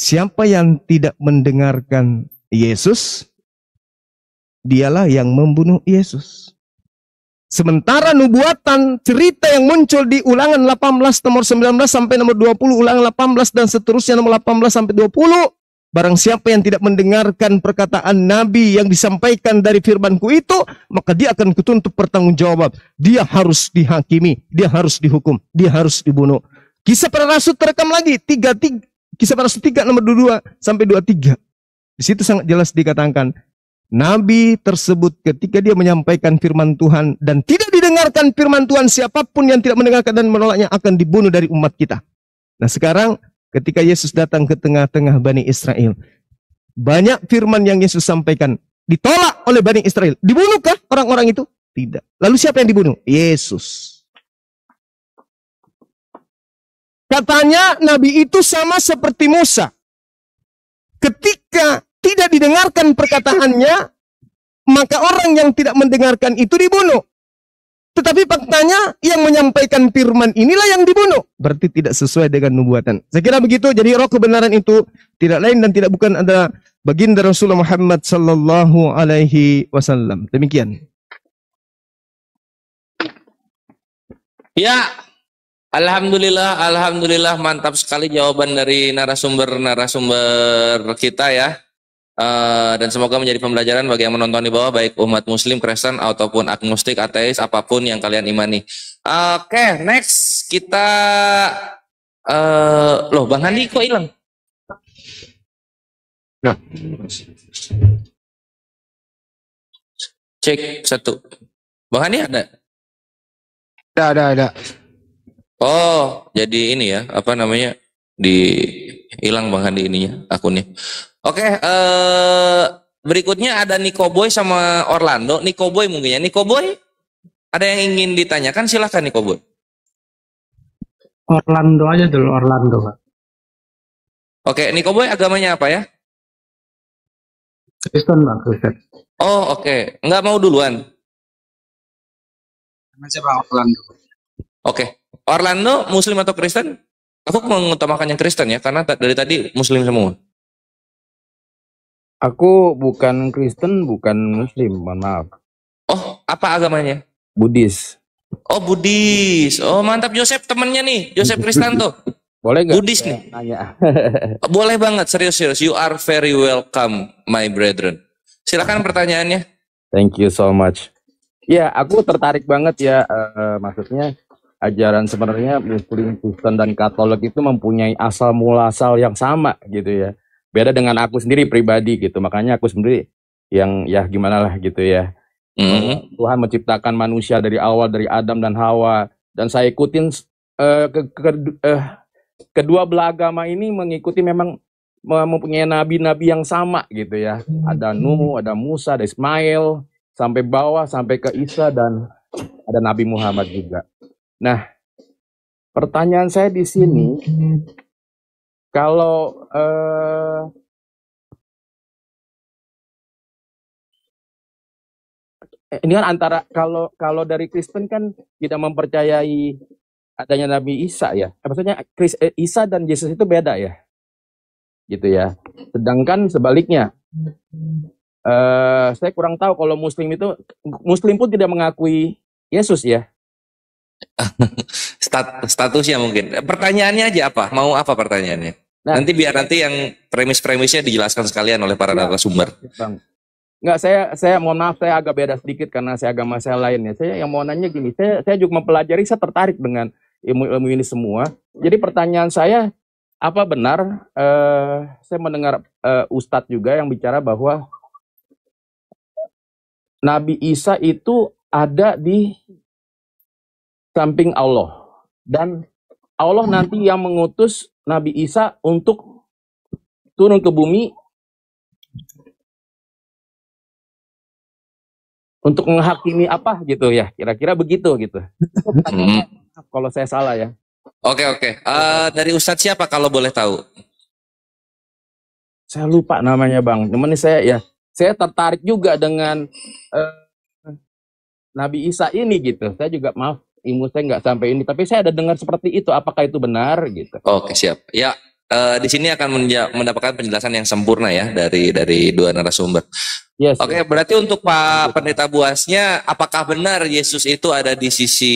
Siapa yang tidak mendengarkan Yesus, dialah yang membunuh Yesus. Sementara nubuatan cerita yang muncul di Ulangan 18 nomor 19 sampai nomor 20, Ulangan 18 dan seterusnya nomor 18 sampai 20, barang siapa yang tidak mendengarkan perkataan Nabi yang disampaikan dari firmanku itu, maka dia akan kutuntut pertanggungjawab. Dia harus dihakimi, dia harus dihukum, dia harus dibunuh. Kisah para Rasul terekam lagi, Kisah para Rasul 3 nomor 22 sampai 23. Di situ sangat jelas dikatakan, Nabi tersebut ketika dia menyampaikan firman Tuhan dan tidak didengarkan firman Tuhan, siapapun yang tidak mendengarkan dan menolaknya akan dibunuh dari umat kita. Nah sekarang ketika Yesus datang ke tengah-tengah Bani Israel, banyak firman yang Yesus sampaikan ditolak oleh Bani Israel. Dibunuhkah orang-orang itu? Tidak. Lalu siapa yang dibunuh? Yesus. Katanya Nabi itu sama seperti Musa. Ketika tidak didengarkan perkataannya, maka orang yang tidak mendengarkan itu dibunuh. Tetapi faktanya yang menyampaikan firman inilah yang dibunuh. Berarti tidak sesuai dengan nubuatan. Saya kira begitu. Jadi roh kebenaran itu tidak lain dan tidak bukan adalah baginda Rasulullah Muhammad sallallahu alaihi wasallam. Demikian. Ya, alhamdulillah mantap sekali jawaban dari narasumber kita ya. Dan semoga menjadi pembelajaran bagi yang menonton di bawah, baik umat muslim, Kristen, ataupun agnostik, ateis, apapun yang kalian imani. Oke, next kita loh Bang Handi kok hilang? Nah. Cek satu. Bang Handi ada? Ada. Oh, jadi ini ya, apa namanya? Hilang Bang Handi ininya, akunnya. Oke, berikutnya ada Nico Boy sama Orlando. Nico Boy mungkin ya. Nico Boy, ada yang ingin ditanyakan? Silahkan Nico Boy. Orlando aja dulu, Orlando, Pak. Oke, Nico Boy agamanya apa ya? Kristen, Pak, Kristen. Oh, oke. Nggak mau duluan? Siapa Orlando? Oke. Orlando, Muslim atau Kristen? Aku mengutamakan yang Kristen ya, karena dari tadi Muslim semua. Aku bukan Kristen, bukan Muslim, mohon maaf. Oh, apa agamanya? Buddhis. Oh, Buddhis. Oh, mantap. Joseph temennya nih, Joseph Kristanto. Boleh nggak? Buddhis nih. Nanya. Boleh banget, serius. You are very welcome, my brethren. Silakan pertanyaannya. Thank you so much. Ya, aku tertarik banget ya, maksudnya ajaran sebenarnya Muslim, Kristen, dan Katolik itu mempunyai asal muasal yang sama gitu ya. Beda dengan aku sendiri pribadi gitu, makanya aku sendiri yang ya gimana lah gitu ya. Tuhan menciptakan manusia dari awal, dari Adam dan Hawa, dan saya ikutin kedua belah agama ini mengikuti memang mempunyai nabi-nabi yang sama gitu ya. Ada Nuh, ada Musa, ada Ismail, sampai bawah sampai ke Isa, dan ada Nabi Muhammad juga. Nah, pertanyaan saya di sini, kalau ini kan antara kalau dari Kristen kan tidak mempercayai adanya Nabi Isa ya. Maksudnya Isa dan Yesus itu beda ya, gitu ya. Sedangkan sebaliknya, saya kurang tahu kalau Muslim pun tidak mengakui Yesus ya. Statusnya mungkin. Pertanyaannya aja apa? Mau apa pertanyaannya? Nah, nanti yang premis-premisnya dijelaskan sekalian oleh para narasumber. Bang. Enggak, saya mohon maaf, saya agak beda sedikit karena saya agama saya lain ya. Saya yang mau nanya gini, saya juga mempelajari, saya tertarik dengan ilmu-ilmu ini semua. Jadi pertanyaan saya, apa benar saya mendengar Ustadz juga yang bicara bahwa Nabi Isa itu ada di samping Allah, dan Allah nanti yang mengutus Nabi Isa untuk turun ke bumi untuk menghakimi apa gitu ya, kira-kira begitu gitu. Kalau saya salah ya. Oke. Dari Ustadz siapa kalau boleh tahu? Saya lupa namanya Bang. Cuman saya tertarik juga dengan Nabi Isa ini gitu. Saya juga ilmu saya nggak sampai ini, tapi saya ada dengar seperti itu. Apakah itu benar gitu? Oke, siap. Ya, di sini akan mendapatkan penjelasan yang sempurna ya dari dua narasumber. Yes. Oke, berarti untuk Pak Pendeta Buasnya, apakah benar Yesus itu ada di sisi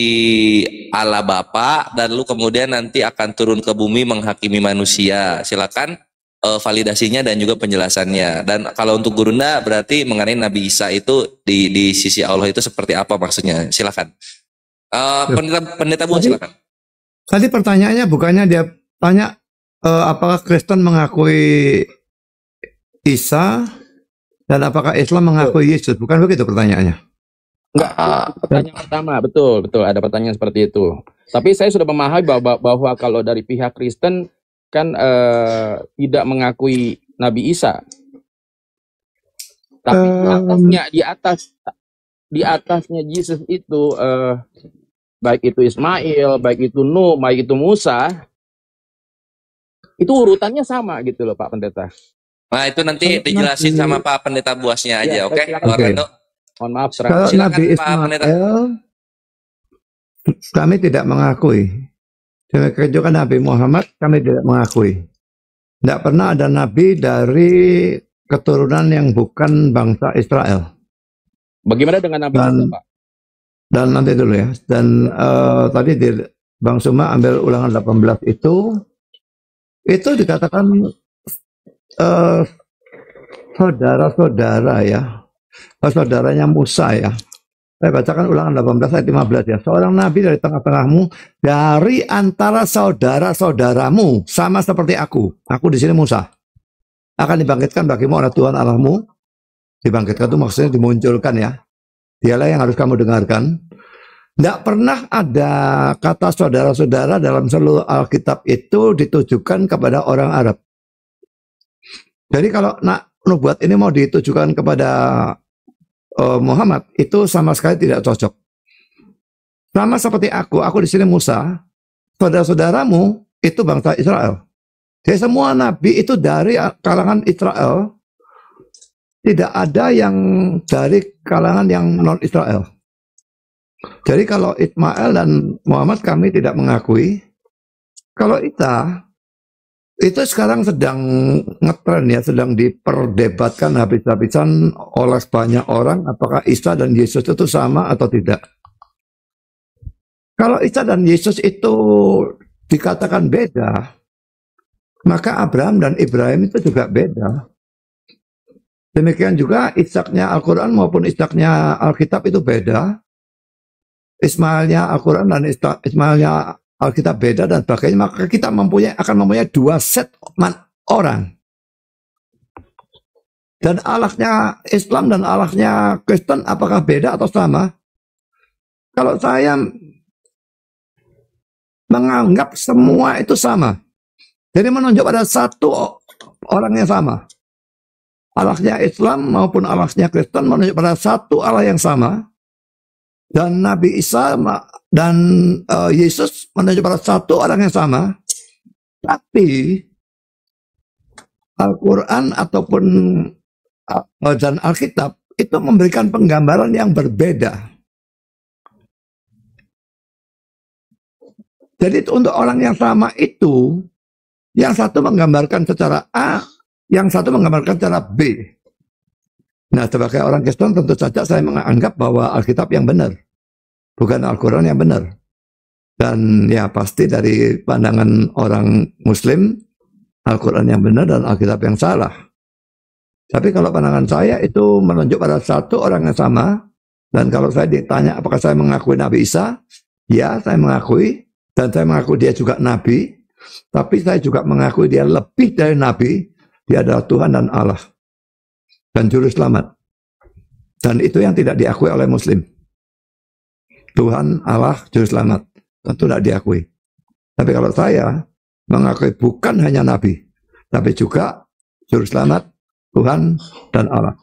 Allah Bapa dan lalu kemudian nanti akan turun ke bumi menghakimi manusia? Silakan validasinya dan juga penjelasannya. Dan kalau untuk Gurunda berarti mengenai Nabi Isa itu di sisi Allah itu seperti apa maksudnya? Silakan. Pendeta Buas, silakan. Tadi pertanyaannya bukannya dia tanya apakah Kristen mengakui Isa dan apakah Islam mengakui Yesus? Bukan begitu pertanyaannya? Enggak, pertanyaan pertama, betul, ada pertanyaan seperti itu. Tapi saya sudah memahami bahwa kalau dari pihak Kristen kan tidak mengakui Nabi Isa. Tapi di atasnya Yesus itu baik itu Ismail, baik itu Nuh, baik itu Musa, itu urutannya sama gitu loh Pak Pendeta. Nah itu nanti dijelasin sama Pak Pendeta Buasnya aja, oke? Mohon maaf, kalau Nabi Ismail kami tidak mengakui. Demikian juga Nabi Muhammad kami tidak mengakui. Tidak pernah ada nabi dari keturunan yang bukan bangsa Israel. Bagaimana dengan Nabi Musa, Pak? Dan nanti dulu ya. Dan tadi di Bang Suma ambil ulangan 18 itu dikatakan saudara-saudara ya, saudaranya Musa ya. Saya bacakan ulangan 18 ayat 15 ya. Seorang nabi dari tengah-tengahmu, dari antara saudara-saudaramu, sama seperti aku. Aku di sini Musa. Akan dibangkitkan bagimu oleh Tuhan Allahmu. Dibangkitkan itu maksudnya dimunculkan ya. Dialah yang harus kamu dengarkan. Tidak pernah ada kata saudara-saudara dalam seluruh Alkitab itu ditujukan kepada orang Arab. Jadi kalau nubuat ini mau ditujukan kepada Muhammad, itu sama sekali tidak cocok. Sama seperti aku di sini Musa, saudara-saudaramu itu bangsa Israel. Jadi semua nabi itu dari kalangan Israel, tidak ada yang dari kalangan yang non-Israel. Jadi kalau Ismail dan Muhammad kami tidak mengakui. Kalau itu sekarang sedang ngetren ya, sedang diperdebatkan habis-habisan oleh banyak orang apakah Isa dan Yesus itu sama atau tidak. Kalau Isa dan Yesus itu dikatakan beda, maka Abraham dan Ibrahim itu juga beda. Demikian juga Ishaknya Al-Quran maupun Ishaknya Alkitab itu beda. Ismailnya Al-Quran dan Ismailnya Alkitab beda dan sebagainya. Maka kita akan mempunyai dua set orang. Dan Allahnya Islam dan Allahnya Kristen apakah beda atau sama? Kalau saya menganggap semua itu sama. Jadi menunjuk pada satu orang yang sama. Allahnya Islam maupun Allahnya Kristen menunjuk pada satu Allah yang sama. Dan Nabi Isa dan Yesus menunjuk pada satu orang yang sama. Tapi Al-Quran ataupun dan Alkitab itu memberikan penggambaran yang berbeda. Jadi untuk orang yang sama itu, yang satu menggambarkan secara A, yang satu menggambarkan secara B. Nah, sebagai orang Kristen tentu saja saya menganggap bahwa Alkitab yang benar, bukan Al-Quran yang benar. Dan ya pasti dari pandangan orang Muslim, Al-Quran yang benar dan Alkitab yang salah. Tapi kalau pandangan saya itu menunjuk pada satu orang yang sama. Dan kalau saya ditanya apakah saya mengakui Nabi Isa, ya saya mengakui. Dan saya mengakui dia juga Nabi. Tapi saya juga mengakui dia lebih dari Nabi. Dia adalah Tuhan dan Allah. Dan Juru Selamat. Dan itu yang tidak diakui oleh Muslim. Tuhan, Allah, Juru Selamat. Tentu tidak diakui. Tapi kalau saya mengakui bukan hanya Nabi. Tapi juga Juru Selamat, Tuhan, dan Allah.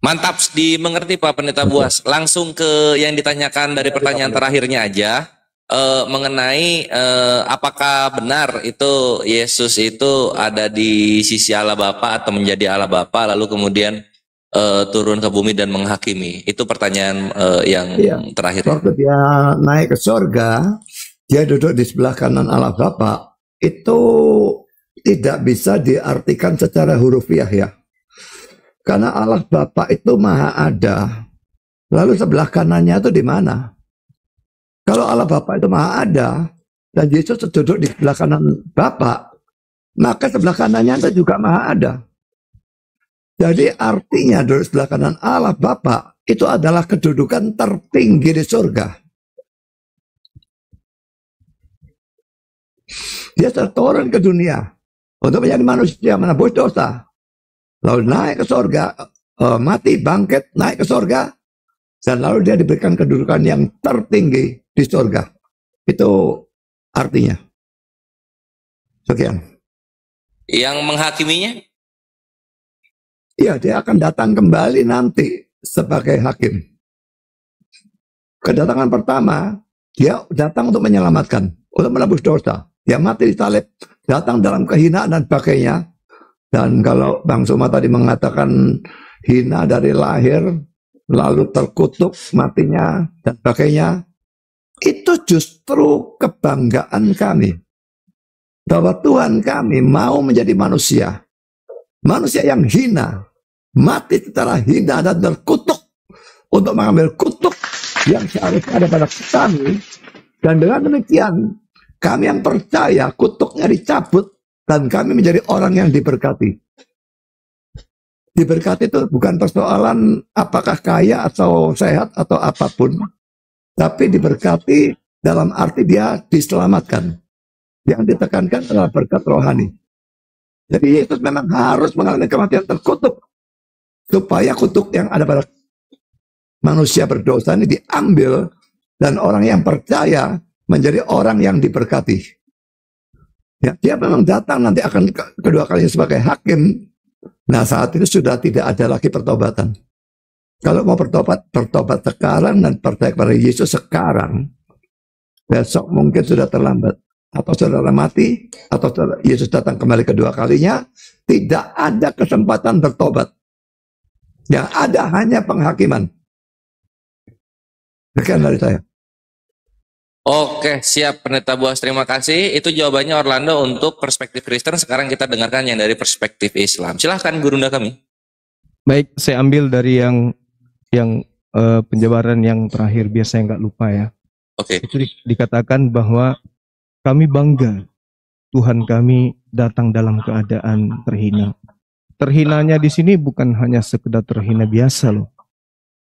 Mantap, dimengerti Pak Pendeta Buas. Langsung ke yang ditanyakan dari pertanyaan terakhirnya aja. Mengenai apakah benar itu Yesus itu ada di sisi Allah Bapa atau menjadi Allah Bapa lalu kemudian turun ke bumi dan menghakimi. Itu pertanyaan yang terakhir. Waktu dia naik ke surga, dia duduk di sebelah kanan Allah Bapa. Itu tidak bisa diartikan secara hurufiah ya. Karena Allah Bapa itu maha ada. Lalu sebelah kanannya itu di mana? Kalau Allah Bapa itu maha ada, dan Yesus duduk di sebelah kanan Bapa, maka sebelah kanannya itu juga maha ada. Jadi artinya dari sebelah kanan Allah Bapa itu adalah kedudukan tertinggi di surga. Dia turun ke dunia untuk menjadi manusia menebus dosa. Lalu naik ke surga, mati, bangkit, naik ke surga, dan lalu dia diberikan kedudukan yang tertinggi di surga. Itu artinya. Sekian. Yang menghakiminya? Iya, dia akan datang kembali nanti sebagai hakim. Kedatangan pertama, dia datang untuk menyelamatkan, untuk menebus dosa. Dia mati di salib, datang dalam kehinaan dan sebagainya. Dan kalau Bang Suma tadi mengatakan hina dari lahir, lalu terkutuk matinya dan sebagainya, itu justru kebanggaan kami. Bahwa Tuhan kami mau menjadi manusia. Manusia yang hina, mati secara hina dan terkutuk untuk mengambil kutuk yang seharusnya ada pada kami. Dan dengan demikian, kami yang percaya kutuknya dicabut dan kami menjadi orang yang diberkati. Diberkati itu bukan persoalan apakah kaya atau sehat atau apapun, tapi diberkati dalam arti dia diselamatkan. Yang ditekankan adalah berkat rohani. Jadi Yesus memang harus mengalami kematian terkutuk supaya kutuk yang ada pada manusia berdosa ini diambil dan orang yang percaya menjadi orang yang diberkati. Ya, dia memang datang nanti akan kedua kalinya sebagai hakim. Nah, saat itu sudah tidak ada lagi pertobatan. Kalau mau bertobat sekarang dan percaya kepada Yesus sekarang, besok mungkin sudah terlambat. Atau saudara mati, atau Yesus datang kembali kedua kalinya, tidak ada kesempatan bertobat. Yang ada hanya penghakiman. Sekian dari saya. Oke, siap Pendeta Boas, terima kasih. Itu jawabannya Orlando untuk perspektif Kristen. Sekarang kita dengarkan yang dari perspektif Islam. Silahkan Gurunda kami. Baik, saya ambil dari yang penjabaran yang terakhir, biar saya nggak lupa ya. Oke. Itu dikatakan bahwa kami bangga Tuhan kami datang dalam keadaan terhina. Terhinanya di sini bukan hanya sekedar terhina biasa loh.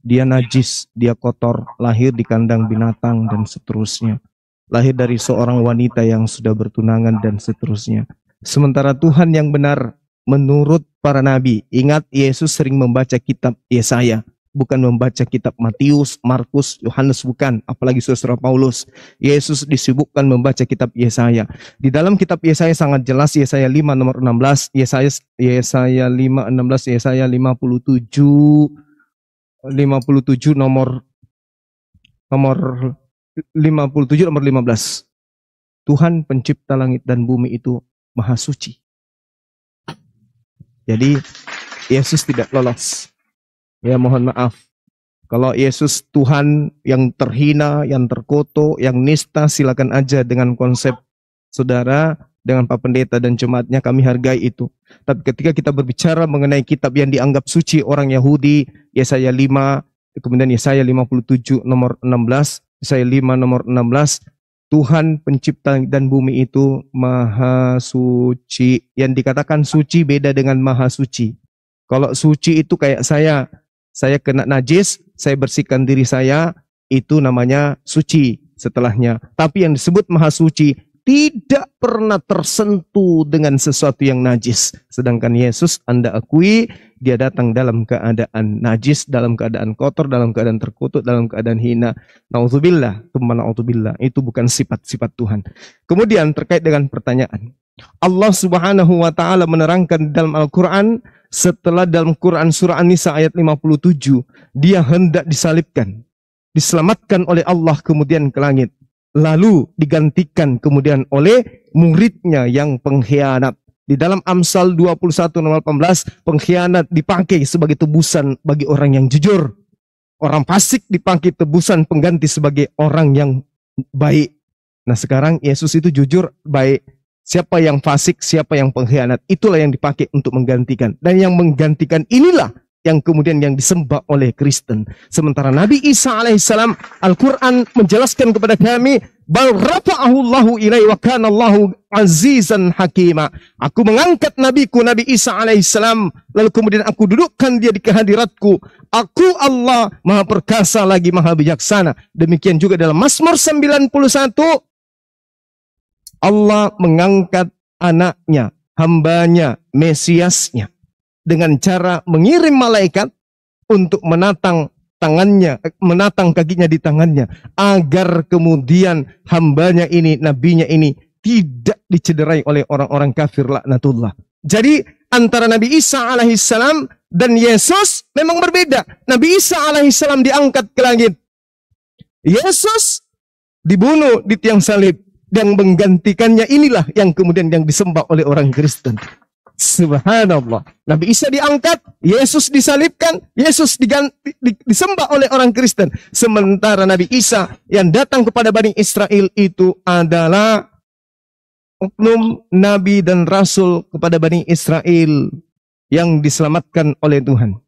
Dia najis, dia kotor, lahir di kandang binatang dan seterusnya. Lahir dari seorang wanita yang sudah bertunangan dan seterusnya. Sementara Tuhan yang benar menurut para nabi, ingat Yesus sering membaca kitab Yesaya, bukan membaca kitab Matius, Markus, Yohanes, bukan, apalagi saudara Paulus. Yesus disibukkan membaca kitab Yesaya. Di dalam kitab Yesaya sangat jelas, Yesaya 5 nomor 16, Yesaya 5 16, Yesaya 57 nomor 57 nomor 15. Tuhan pencipta langit dan bumi itu maha suci. Jadi Yesus tidak lolos. Ya, mohon maaf. Kalau Yesus Tuhan yang terhina, yang terkutuk, yang nista, silakan aja dengan konsep saudara, dengan Pak Pendeta dan jemaatnya, kami hargai itu. Tapi ketika kita berbicara mengenai kitab yang dianggap suci orang Yahudi, Yesaya 5, kemudian Yesaya 57 nomor 16, Yesaya 5 nomor 16, Tuhan pencipta dan bumi itu maha suci. Yang dikatakan suci beda dengan maha suci. Kalau suci itu kayak saya kena najis, saya bersihkan diri saya, itu namanya suci setelahnya. Tapi yang disebut maha suci tidak pernah tersentuh dengan sesuatu yang najis. Sedangkan Yesus, Anda akui, dia datang dalam keadaan najis, dalam keadaan kotor, dalam keadaan terkutuk, dalam keadaan hina. Na'udzubillah, na'udzubillah. Itu bukan sifat-sifat Tuhan. Kemudian terkait dengan pertanyaan. Allah Subhanahu wa Ta'ala menerangkan dalam Al-Quran, setelah dalam Quran surah An-Nisa ayat 57, dia hendak disalibkan, diselamatkan oleh Allah kemudian ke langit, lalu digantikan kemudian oleh muridnya yang pengkhianat. Di dalam Amsal 21 nomor 18, pengkhianat dipakai sebagai tebusan bagi orang yang jujur. Orang fasik dipakai tebusan pengganti sebagai orang yang baik. Nah sekarang Yesus itu jujur, baik. Siapa yang fasik, siapa yang pengkhianat, itulah yang dipakai untuk menggantikan. Dan yang menggantikan inilah yang kemudian yang disembah oleh Kristen. Sementara Nabi Isa alaihissalam, Al-Quran menjelaskan kepada kami, bal rafa'ahu Allahu ilaihi wa kana Allahu azizan hakima. Aku mengangkat nabiku Nabi Isa alaihissalam, lalu kemudian aku dudukkan dia di kehadiratku. Aku Allah maha perkasa lagi maha bijaksana. Demikian juga dalam Mazmur 91, Allah mengangkat anaknya, hambanya, Mesiasnya, dengan cara mengirim malaikat untuk menatang tangannya, menatang kakinya di tangannya, agar kemudian hambanya ini, nabinya ini tidak dicederai oleh orang-orang kafir laknatullah. Jadi antara Nabi Isa alaihissalam dan Yesus memang berbeda. Nabi Isa alaihissalam diangkat ke langit, Yesus dibunuh di tiang salib. Dan menggantikannya inilah yang kemudian yang disembah oleh orang Kristen. Subhanallah. Nabi Isa diangkat, Yesus disalibkan, Yesus disembah oleh orang Kristen. Sementara Nabi Isa yang datang kepada Bani Israel itu adalah oknum Nabi dan Rasul kepada Bani Israel yang diselamatkan oleh Tuhan.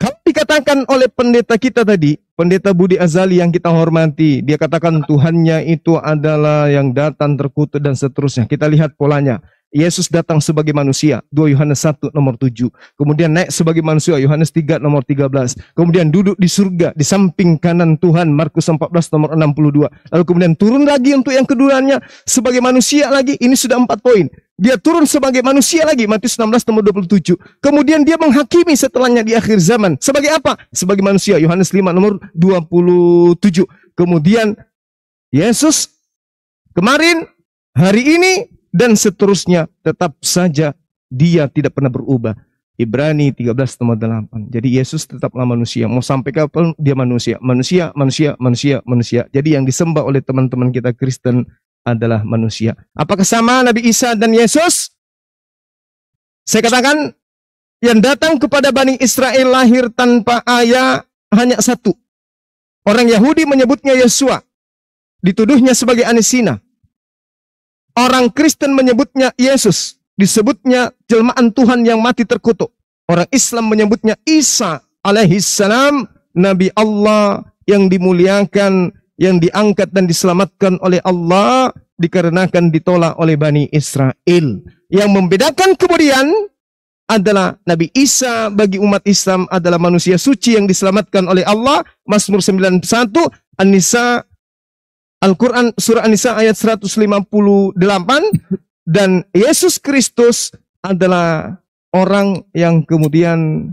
Kalau dikatakan oleh pendeta kita tadi, pendeta Budi Azali yang kita hormati, dia katakan Tuhannya itu adalah yang datang terkutuk dan seterusnya. Kita lihat polanya. Yesus datang sebagai manusia, 2 Yohanes 1 nomor 7. Kemudian naik sebagai manusia, Yohanes 3 nomor 13. Kemudian duduk di surga, di samping kanan Tuhan, Markus 14 nomor 62. Lalu kemudian turun lagi untuk yang keduanya, sebagai manusia lagi, ini sudah 4 poin. Dia turun sebagai manusia lagi, Matius 16 nomor 27. Kemudian dia menghakimi setelahnya di akhir zaman. Sebagai apa? Sebagai manusia, Yohanes 5 nomor 27. Kemudian Yesus kemarin, hari ini, dan seterusnya tetap saja dia tidak pernah berubah. Ibrani 13 nomor 8. Jadi Yesus tetaplah manusia. Mau sampai kapan dia manusia. Manusia, manusia, manusia, manusia. Jadi yang disembah oleh teman-teman kita Kristen adalah manusia. Apakah sama Nabi Isa dan Yesus? Saya katakan yang datang kepada Bani Israel lahir tanpa ayah hanya satu. Orang Yahudi menyebutnya Yesua. Dituduhnya sebagai Anisina. Orang Kristen menyebutnya Yesus, disebutnya jelmaan Tuhan yang mati terkutuk. Orang Islam menyebutnya Isa alaihissalam, Nabi Allah yang dimuliakan, yang diangkat dan diselamatkan oleh Allah, dikarenakan ditolak oleh Bani Israel. Yang membedakan kemudian adalah Nabi Isa bagi umat Islam adalah manusia suci yang diselamatkan oleh Allah. Mazmur 91, An-Nisa, Al-Quran surah An-Nisa ayat 158, dan Yesus Kristus adalah orang yang kemudian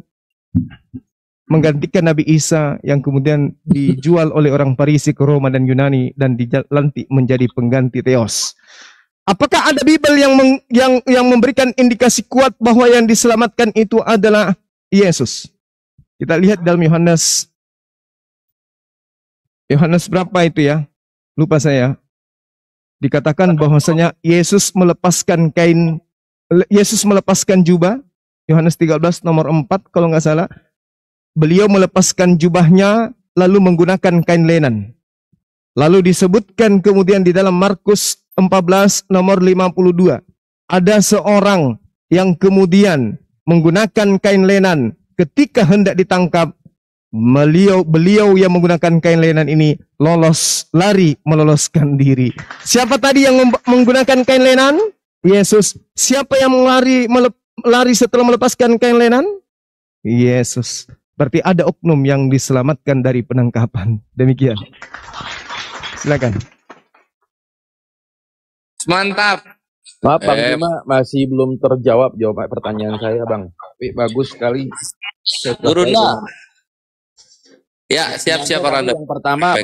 menggantikan Nabi Isa yang kemudian dijual oleh orang Parisi ke Roma dan Yunani dan dilantik menjadi pengganti Theos. Apakah ada Bible yang memberikan indikasi kuat bahwa yang diselamatkan itu adalah Yesus? Kita lihat dalam Yohanes berapa itu ya? Lupa saya. Dikatakan bahwasanya Yesus melepaskan jubah. Yohanes 13 nomor 4 kalau nggak salah. Beliau melepaskan jubahnya lalu menggunakan kain lenan. Lalu disebutkan kemudian di dalam Markus 14 nomor 52. Ada seorang yang kemudian menggunakan kain lenan ketika hendak ditangkap. Beliau yang menggunakan kain lenan ini lari meloloskan diri. Siapa tadi yang menggunakan kain lenan? Yesus. Siapa yang lari setelah melepaskan kain lenan? Yesus. Berarti ada oknum yang diselamatkan dari penangkapan. Demikian. Silakan. Mantap. Maaf Bang Bima, masih belum terjawab jawaban pertanyaan saya Bang. Tapi bagus sekali. Gurunda. Ya, siap-siap Orlando. Yang pertama,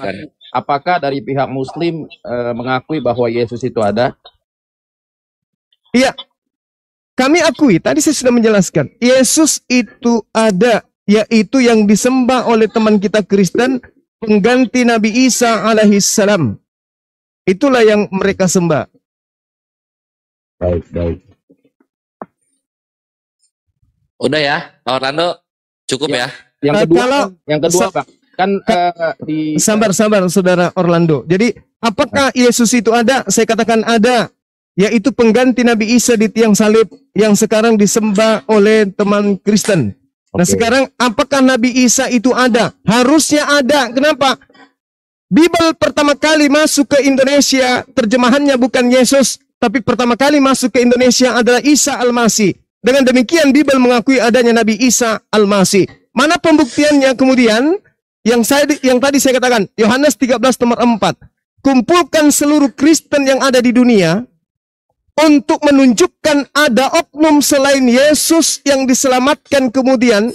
apakah dari pihak Muslim mengakui bahwa Yesus itu ada? Iya, kami akui. Tadi saya sudah menjelaskan. Yesus itu ada, yaitu yang disembah oleh teman kita Kristen, pengganti Nabi Isa alaihissalam. Itulah yang mereka sembah. Baik. Udah ya, Orlando, cukup ya. Yang kedua, Bang, kan di sabar saudara Orlando. Jadi apakah Yesus itu ada? Saya katakan ada. yaitu pengganti Nabi Isa di tiang salib yang sekarang disembah oleh teman Kristen. Nah, Oke. sekarang apakah Nabi Isa itu ada? Harusnya ada. Kenapa? Bible pertama kali masuk ke Indonesia, terjemahannya bukan Yesus, tapi pertama kali masuk ke Indonesia adalah Isa Al-Masih. Dengan demikian Bible mengakui adanya Nabi Isa Al-Masih. Mana pembuktiannya kemudian? Yang tadi saya katakan, Yohanes 13 nomor 4. Kumpulkan seluruh Kristen yang ada di dunia untuk menunjukkan ada oknum selain Yesus yang diselamatkan kemudian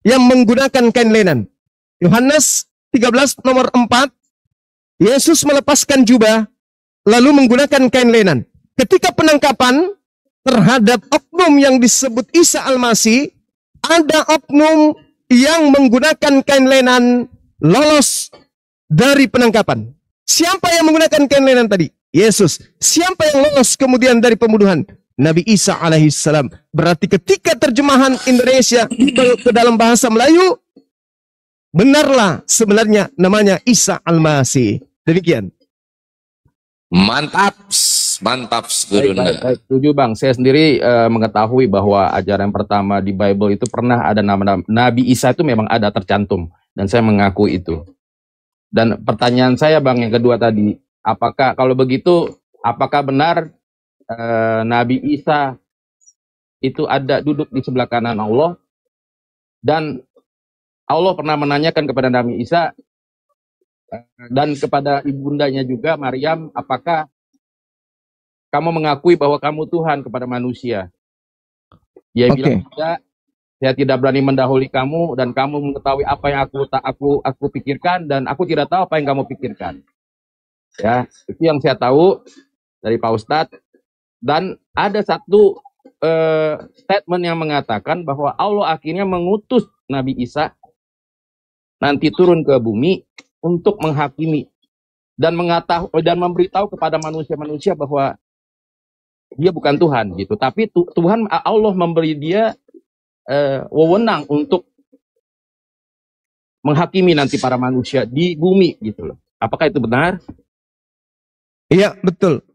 yang menggunakan kain lenan. Yohanes 13 nomor 4. Yesus melepaskan jubah lalu menggunakan kain lenan. Ketika penangkapan terhadap oknum yang disebut Isa Al-Masih, ada oknum yang menggunakan kain lenan lolos dari penangkapan. Siapa yang menggunakan kain lenan tadi? Yesus. Siapa yang lolos kemudian dari pembunuhan? Nabi Isa alaihissalam. Berarti ketika terjemahan Indonesia ke dalam bahasa Melayu, benarlah sebenarnya namanya Isa Al-Masih. Demikian. Mantap, mantap, Gurunda. Baik, setuju Bang. Saya sendiri mengetahui bahwa ajaran pertama di Bible itu pernah ada nama Nabi Isa, itu memang ada tercantum. Dan saya mengaku itu. Dan pertanyaan saya Bang yang kedua tadi, apakah kalau begitu, apakah benar Nabi Isa itu ada duduk di sebelah kanan Allah? Dan Allah pernah menanyakan kepada Nabi Isa, dan kepada ibundanya juga Maryam, apakah kamu mengakui bahwa kamu Tuhan kepada manusia? Dia bilang, tidak, saya tidak berani mendahului kamu, dan kamu mengetahui apa yang aku pikirkan, dan aku tidak tahu apa yang kamu pikirkan. Ya, itu yang saya tahu dari Pak Ustadz. Dan ada satu statement yang mengatakan bahwa Allah akhirnya mengutus Nabi Isa nanti turun ke bumi untuk menghakimi dan memberitahu kepada manusia-manusia bahwa dia bukan Tuhan gitu. Tapi Tuhan Allah memberi dia wewenang untuk menghakimi nanti para manusia di bumi gitu loh. Apakah itu benar? Iya, betul.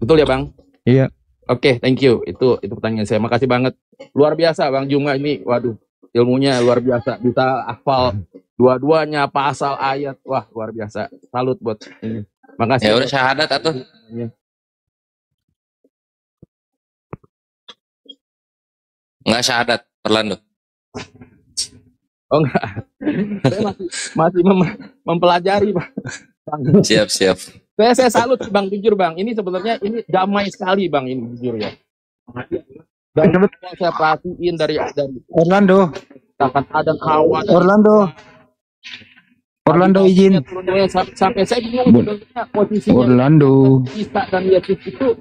Betul ya, Bang? Iya. Oke, thank you. Itu pertanyaan saya. Makasih banget. Luar biasa Bang Juma ini. Waduh, ilmunya luar biasa. Bisa hafal dua-duanya pasal ayat. Wah, luar biasa. Salut buat ini. Makasih. Ya udah syahadat atuh. Enggak syahadat, Orlando. Oh enggak. Saya masih mempelajari, Bang. Siap. Saya salut Bang, jujur Bang. Ini sebenarnya ini damai sekali Bang, ini jujur ya. Dan saya perhatiin dari Orlando, katakan Adam Hawa. Orlando izin. Sampai saya bingung sebenarnya posisinya Orlando. Isa dan Yesus itu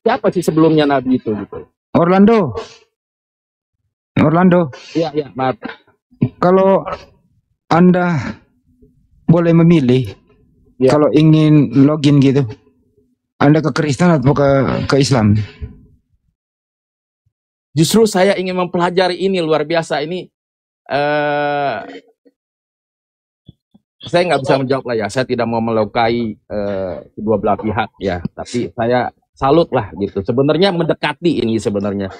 siapa sih sebelumnya Nabi itu gitu. Orlando. Iya, maaf. Kalau Anda boleh memilih, Ya. kalau ingin login gitu, Anda ke Kristen atau ke Islam? Justru saya ingin mempelajari ini luar biasa ini. Saya nggak bisa menjawab lah ya. Saya tidak mau melukai kedua belah pihak ya. Tapi saya salut lah gitu. Sebenarnya mendekati ini sebenarnya.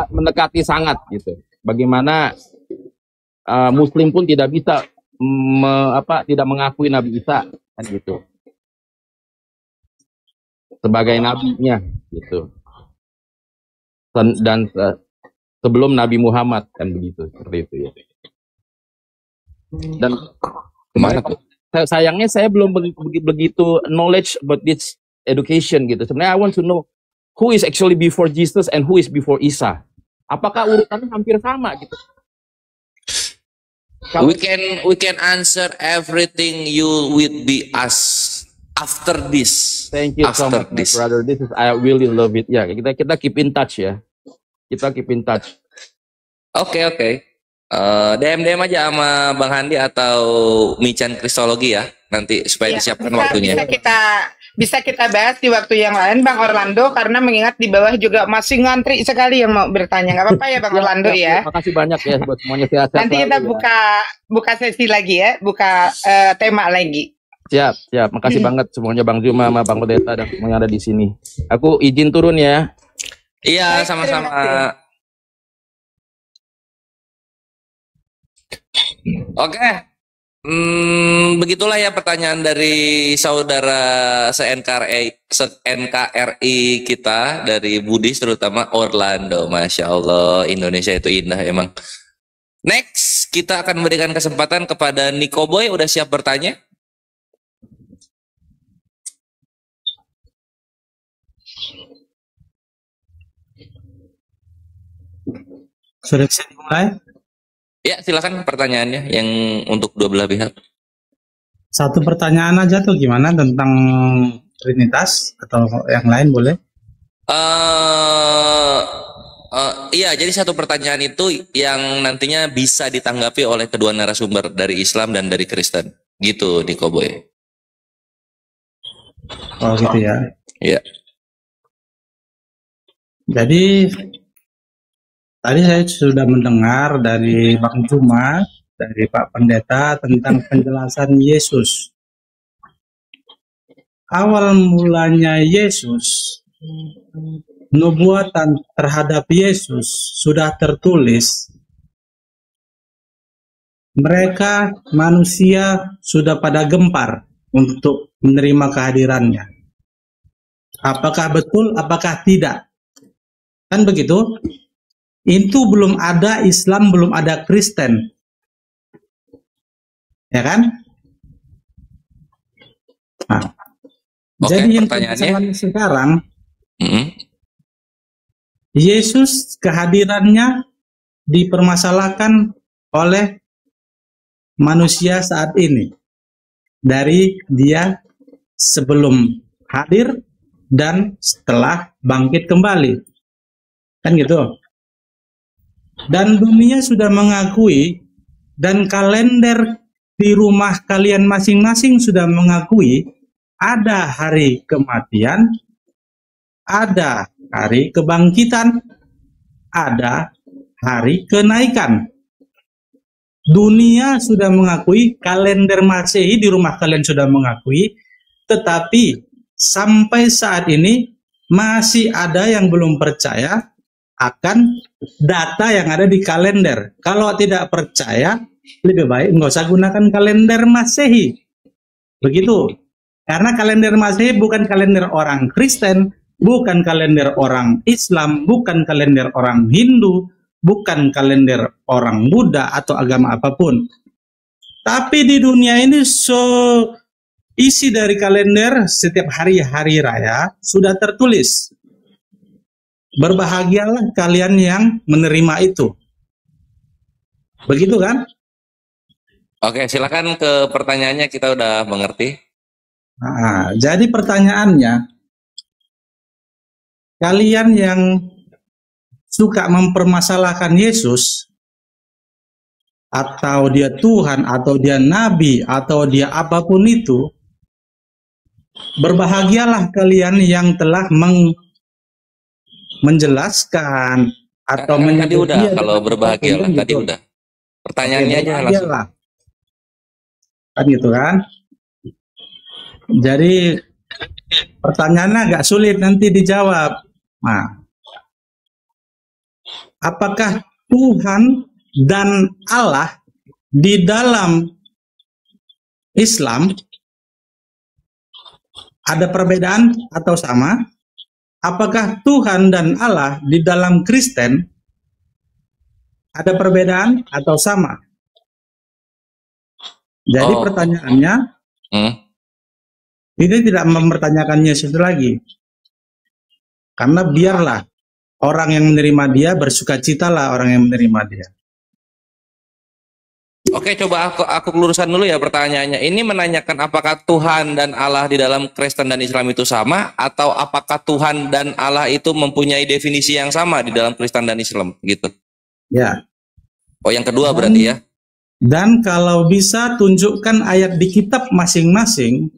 Mendekati sangat gitu. Bagaimana Muslim pun tidak bisa tidak mengakui Nabi Isa kan gitu. Sebagai nabinya gitu. Dan sebelum Nabi Muhammad kan begitu, seperti itu ya. Dan Mana tuh? sayangnya saya belum begitu knowledge about this education gitu. Sebenarnya I want to know who is actually before Jesus and who is before Isa. Apakah urutannya hampir sama gitu? We can answer everything you will be asked after this. Thank you so After much, this. brother. This is I really love it. Ya, kita keep in touch ya. Kita keep in touch. Oke. DM aja sama Bang Handi atau Michan Kristologi ya. Nanti supaya disiapkan waktunya. Bisa kita bahas di waktu yang lain Bang Orlando, karena mengingat di bawah juga masih ngantri sekali yang mau bertanya. Nggak apa-apa ya Bang Orlando ya. Terima kasih banyak ya buat semuanya. Sehat-sehat Nanti kita selalu, ya. buka sesi lagi ya, buka tema lagi. Siap, siap. Makasih banget semuanya Bang Juma sama Bang Pendeta dan semuanya ada di sini. Aku izin turun ya. Iya, Baik, sama-sama. terima kasih. Oke. Begitulah ya pertanyaan dari saudara se-NKRI kita dari Buddhis terutama Orlando. Masya Allah, Indonesia itu indah emang. Next, kita akan memberikan kesempatan kepada Nico Boy. Udah siap bertanya? Sudah bisa dimulai? Ya, silakan pertanyaannya yang untuk dua belah pihak. Satu pertanyaan aja tuh gimana tentang Trinitas atau yang lain boleh? Iya, jadi satu pertanyaan itu yang nantinya bisa ditanggapi oleh kedua narasumber dari Islam dan dari Kristen. Gitu, Nico Boy. Oh gitu ya. Iya. Jadi tadi saya sudah mendengar dari Bang Juma, dari Pak Pendeta tentang penjelasan Yesus. Awal mulanya Yesus, nubuatan terhadap Yesus sudah tertulis. Mereka manusia sudah pada gempar untuk menerima kehadirannya. Apakah betul, apakah tidak? Kan begitu? Itu belum ada Islam, belum ada Kristen. Ya kan? Nah, Oke, jadi yang pertanyaannya? sekarang, Mm-mm. Yesus kehadirannya dipermasalahkan oleh manusia saat ini. Dari dia sebelum hadir dan setelah bangkit kembali. Kan gitu. Dan dunia sudah mengakui dan kalender di rumah kalian masing-masing sudah mengakui ada hari kematian, ada hari kebangkitan, ada hari kenaikan. Dunia sudah mengakui, kalender Masehi di rumah kalian sudah mengakui, tetapi sampai saat ini masih ada yang belum percaya akan data yang ada di kalender. Kalau tidak percaya, lebih baik nggak usah gunakan kalender Masehi. Begitu. Karena kalender Masehi bukan kalender orang Kristen, bukan kalender orang Islam, bukan kalender orang Hindu, bukan kalender orang Buddha atau agama apapun. Tapi di dunia ini isi dari kalender setiap hari-hari raya sudah tertulis. Berbahagialah kalian yang menerima itu. Begitu kan? Oke, silakan ke pertanyaannya, kita udah mengerti. Nah, jadi pertanyaannya, kalian yang suka mempermasalahkan Yesus, atau dia Tuhan, atau dia Nabi, atau dia apapun itu, berbahagialah kalian yang telah menjelaskan atau Tadi udah, dia kalau dengan berbahagia lah, apapun tadi gitu. udah. Pertanyaannya Oke, aja langsung. berbahagialah. Kan gitu kan? Jadi pertanyaannya agak sulit nanti dijawab. Nah, apakah Tuhan dan Allah di dalam Islam ada perbedaan atau sama? Apakah Tuhan dan Allah di dalam Kristen ada perbedaan atau sama? Jadi pertanyaannya, ini tidak mempertanyakan Yesus lagi. Karena biarlah orang yang menerima dia, bersukacitalah orang yang menerima dia. Oke, coba aku luruskan dulu ya pertanyaannya. Ini menanyakan apakah Tuhan dan Allah di dalam Kristen dan Islam itu sama, atau apakah Tuhan dan Allah itu mempunyai definisi yang sama di dalam Kristen dan Islam, gitu? Ya. Oh, yang kedua berarti ya? Dan kalau bisa tunjukkan ayat di kitab masing-masing,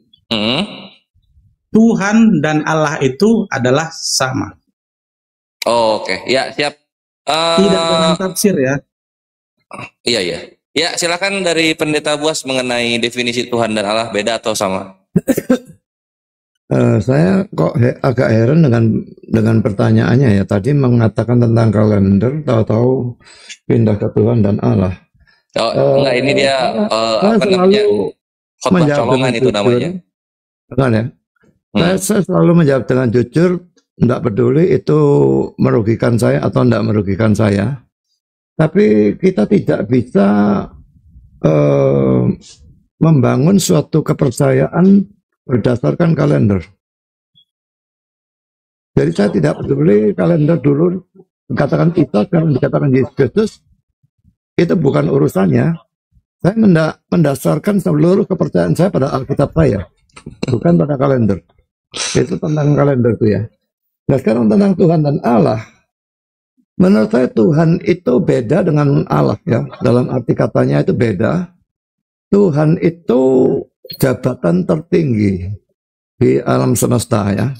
Tuhan dan Allah itu adalah sama. Oke, ya siap. Tidak dengan tafsir ya. Iya, iya. Ya, silakan dari Pendeta Buas mengenai definisi Tuhan dan Allah, beda atau sama? Saya kok agak heran dengan pertanyaannya ya. Tadi mengatakan tentang kalender, tahu-tahu pindah ke Tuhan dan Allah. Oh, enggak, ini dia Saya apa namanya? selalu Khotbah menjawab colongan dengan itu jujur. namanya. Bukan ya? Saya selalu menjawab dengan jujur, tidak peduli itu merugikan saya atau tidak merugikan saya. Tapi kita tidak bisa membangun suatu kepercayaan berdasarkan kalender. Jadi saya tidak peduli kalender dulu dikatakan Isa, sekarang dikatakan Yesus Kristus, itu bukan urusannya. Saya mendasarkan seluruh kepercayaan saya pada Alkitab saya, bukan pada kalender. Itu tentang kalender itu ya. Nah sekarang tentang Tuhan dan Allah. Menurut saya Tuhan itu beda dengan Allah ya. Dalam arti katanya itu beda. Tuhan itu jabatan tertinggi di alam semesta ya.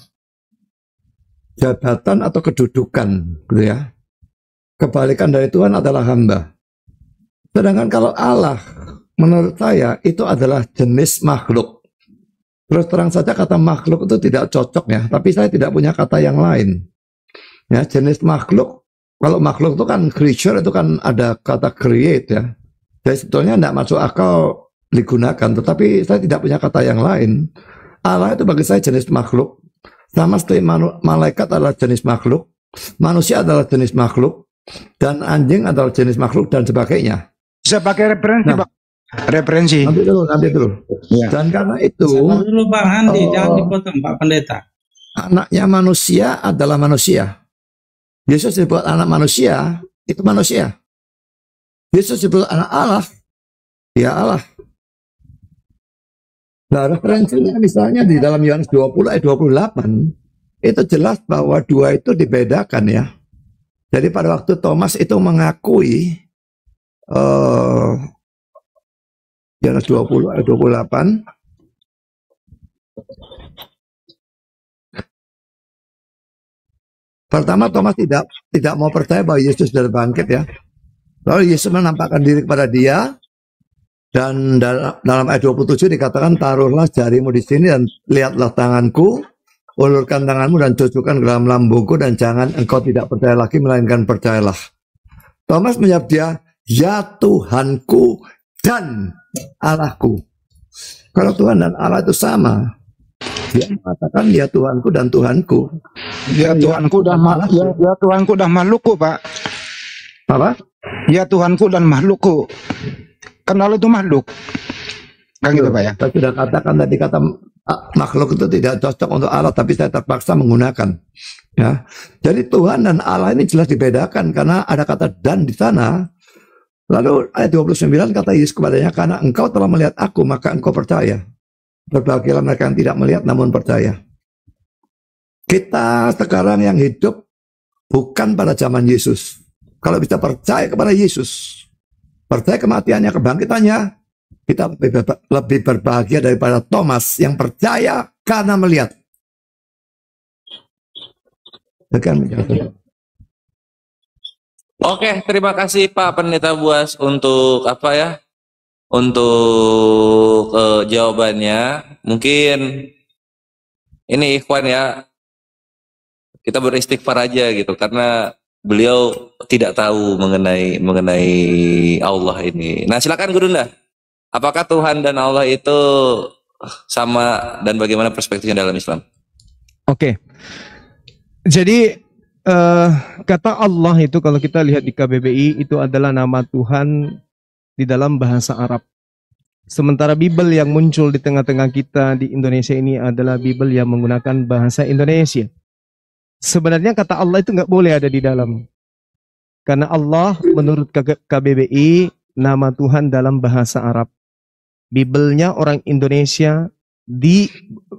Jabatan atau kedudukan gitu ya. Kebalikan dari Tuhan adalah hamba. Sedangkan kalau Allah menurut saya itu adalah jenis makhluk. Terus terang saja kata makhluk itu tidak cocok ya. Tapi saya tidak punya kata yang lain. Ya, jenis makhluk. Kalau makhluk itu kan creature, itu kan ada kata create ya. Jadi sebetulnya tidak masuk akal digunakan. Tetapi saya tidak punya kata yang lain. Allah itu bagi saya jenis makhluk. Sama seperti malaikat adalah jenis makhluk. Manusia adalah jenis makhluk. Dan anjing adalah jenis makhluk dan sebagainya. Bisa pakai referensi, Nah, Pak. Referensi. nanti dulu. Ya. Dan karena itu, Sabar dulu Bang Andi, jangan dipotong Pak Pendeta. anaknya manusia adalah manusia. Yesus disebut anak manusia, itu manusia. Yesus disebut anak Allah, ya Allah. Nah referensinya misalnya di dalam Yohanes 20 ayat 28, itu jelas bahwa dua itu dibedakan ya. Jadi pada waktu Thomas itu mengakui, Yohanes 20 ayat 28, pertama Thomas tidak mau percaya bahwa Yesus sudah bangkit ya. Lalu Yesus menampakkan diri kepada dia dan dalam ayat 27 dikatakan taruhlah jarimu di sini dan lihatlah tanganku, ulurkan tanganmu dan cucukkan ke dalam lambungku dan jangan engkau tidak percaya lagi melainkan percayalah. Thomas menjawab dia, ya Tuhanku dan Allahku. Kalau Tuhan dan Allah itu sama, dia mengatakan ya Tuhanku dan Tuhanku. Ya Tuhanku dan ya Tuhanku dan makhlukku, Pak. Apa? Ya Tuhanku dan makhlukku. Kan Allah itu makhluk. Kan gitu, Pak ya. Saya sudah katakan tadi kata makhluk itu tidak cocok untuk Allah, tapi saya terpaksa menggunakan. Ya, jadi Tuhan dan Allah ini jelas dibedakan karena ada kata dan di sana. Lalu ayat 29 kata Yesus kepadanya, karena engkau telah melihat aku maka engkau percaya. Berbahagialah mereka yang tidak melihat namun percaya. Kita sekarang yang hidup bukan pada zaman Yesus. Kalau bisa percaya kepada Yesus, percaya kematiannya, kebangkitannya, kita lebih berbahagia daripada Thomas yang percaya karena melihat. Oke, terima kasih Pak Pendeta Buas untuk apa ya? Untuk jawabannya. Mungkin ini Ikhwan ya, kita beristighfar aja gitu karena beliau tidak tahu mengenai Allah ini. Nah, silakan Gurunda. Apakah Tuhan dan Allah itu sama dan bagaimana perspektifnya dalam Islam? Oke. Jadi kata Allah itu kalau kita lihat di KBBI itu adalah nama Tuhan di dalam bahasa Arab. Sementara Bible yang muncul di tengah-tengah kita di Indonesia ini adalah Bible yang menggunakan bahasa Indonesia. Sebenarnya kata Allah itu nggak boleh ada di dalam. Karena Allah menurut KBBI nama Tuhan dalam bahasa Arab. Biblenya orang Indonesia,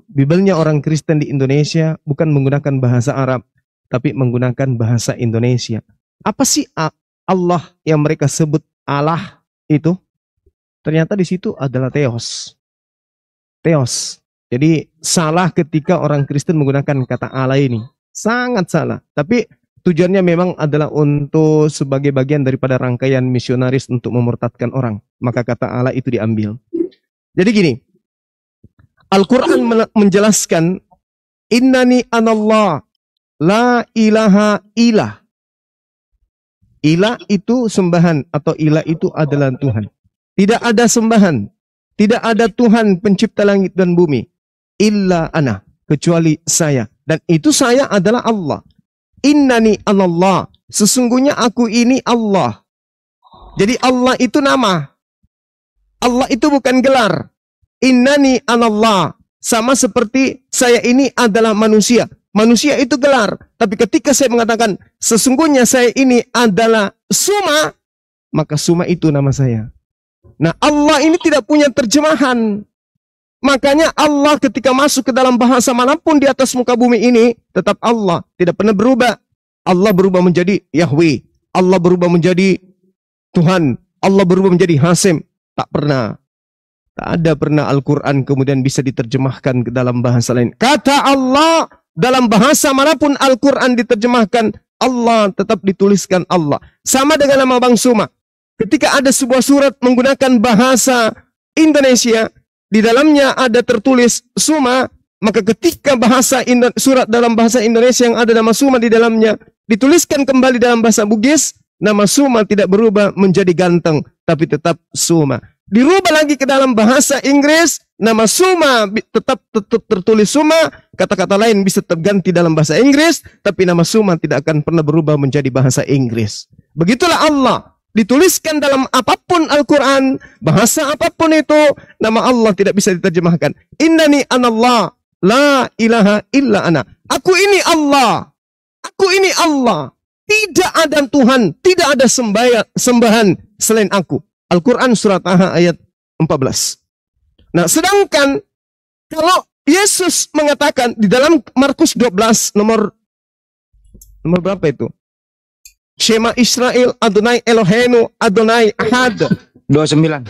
Biblenya orang Kristen di Indonesia bukan menggunakan bahasa Arab, tapi menggunakan bahasa Indonesia. Apa sih Allah yang mereka sebut Allah itu? Ternyata di situ adalah Theos. Theos. Jadi salah ketika orang Kristen menggunakan kata Allah ini. Sangat salah. Tapi tujuannya memang adalah untuk sebagai bagian daripada rangkaian misionaris untuk memurtadkan orang. Maka kata Allah itu diambil. Jadi gini, Al-Quran menjelaskan, Innani anallah, la ilaha ilah. Ilah itu sembahan, atau ilah itu adalah Tuhan. Tidak ada sembahan, tidak ada Tuhan pencipta langit dan bumi, illa ana, kecuali saya. Dan itu saya adalah Allah. Innani anallah, sesungguhnya aku ini Allah. Jadi Allah itu nama. Allah itu bukan gelar. Innani anallah, sama seperti saya ini adalah manusia. Manusia itu gelar. Tapi ketika saya mengatakan sesungguhnya saya ini adalah Suma, maka Suma itu nama saya. Nah, Allah ini tidak punya terjemahan. Makanya Allah ketika masuk ke dalam bahasa manapun di atas muka bumi ini, tetap Allah, tidak pernah berubah. Allah berubah menjadi Yahweh, Allah berubah menjadi Tuhan, Allah berubah menjadi Hasim. Tak pernah. Tak ada pernah Al-Quran kemudian bisa diterjemahkan ke dalam bahasa lain. Kata Allah, dalam bahasa manapun Al-Quran diterjemahkan, Allah tetap dituliskan Allah. Sama dengan nama Bang Suma. Ketika ada sebuah surat menggunakan bahasa Indonesia, di dalamnya ada tertulis Suma, maka ketika surat dalam bahasa Indonesia yang ada nama Suma di dalamnya dituliskan kembali dalam bahasa Bugis, nama Suma tidak berubah menjadi ganteng, tapi tetap Suma. Dirubah lagi ke dalam bahasa Inggris, nama Suma tetap tertulis Suma, kata-kata lain bisa tetap ganti dalam bahasa Inggris, tapi nama Suma tidak akan pernah berubah menjadi bahasa Inggris. Begitulah Allah. Dituliskan dalam apapun Al-Quran, bahasa apapun itu, nama Allah tidak bisa diterjemahkan. Innani anallah, la ilaha illa ana. Aku ini Allah. Aku ini Allah. Tidak ada Tuhan, tidak ada sembahan selain aku. Al-Quran surat Taha ayat 14. Nah, sedangkan kalau Yesus mengatakan di dalam Markus 12 nomor berapa itu? Shema Israel, Adonai Elohenu, Adonai Ahad. 29.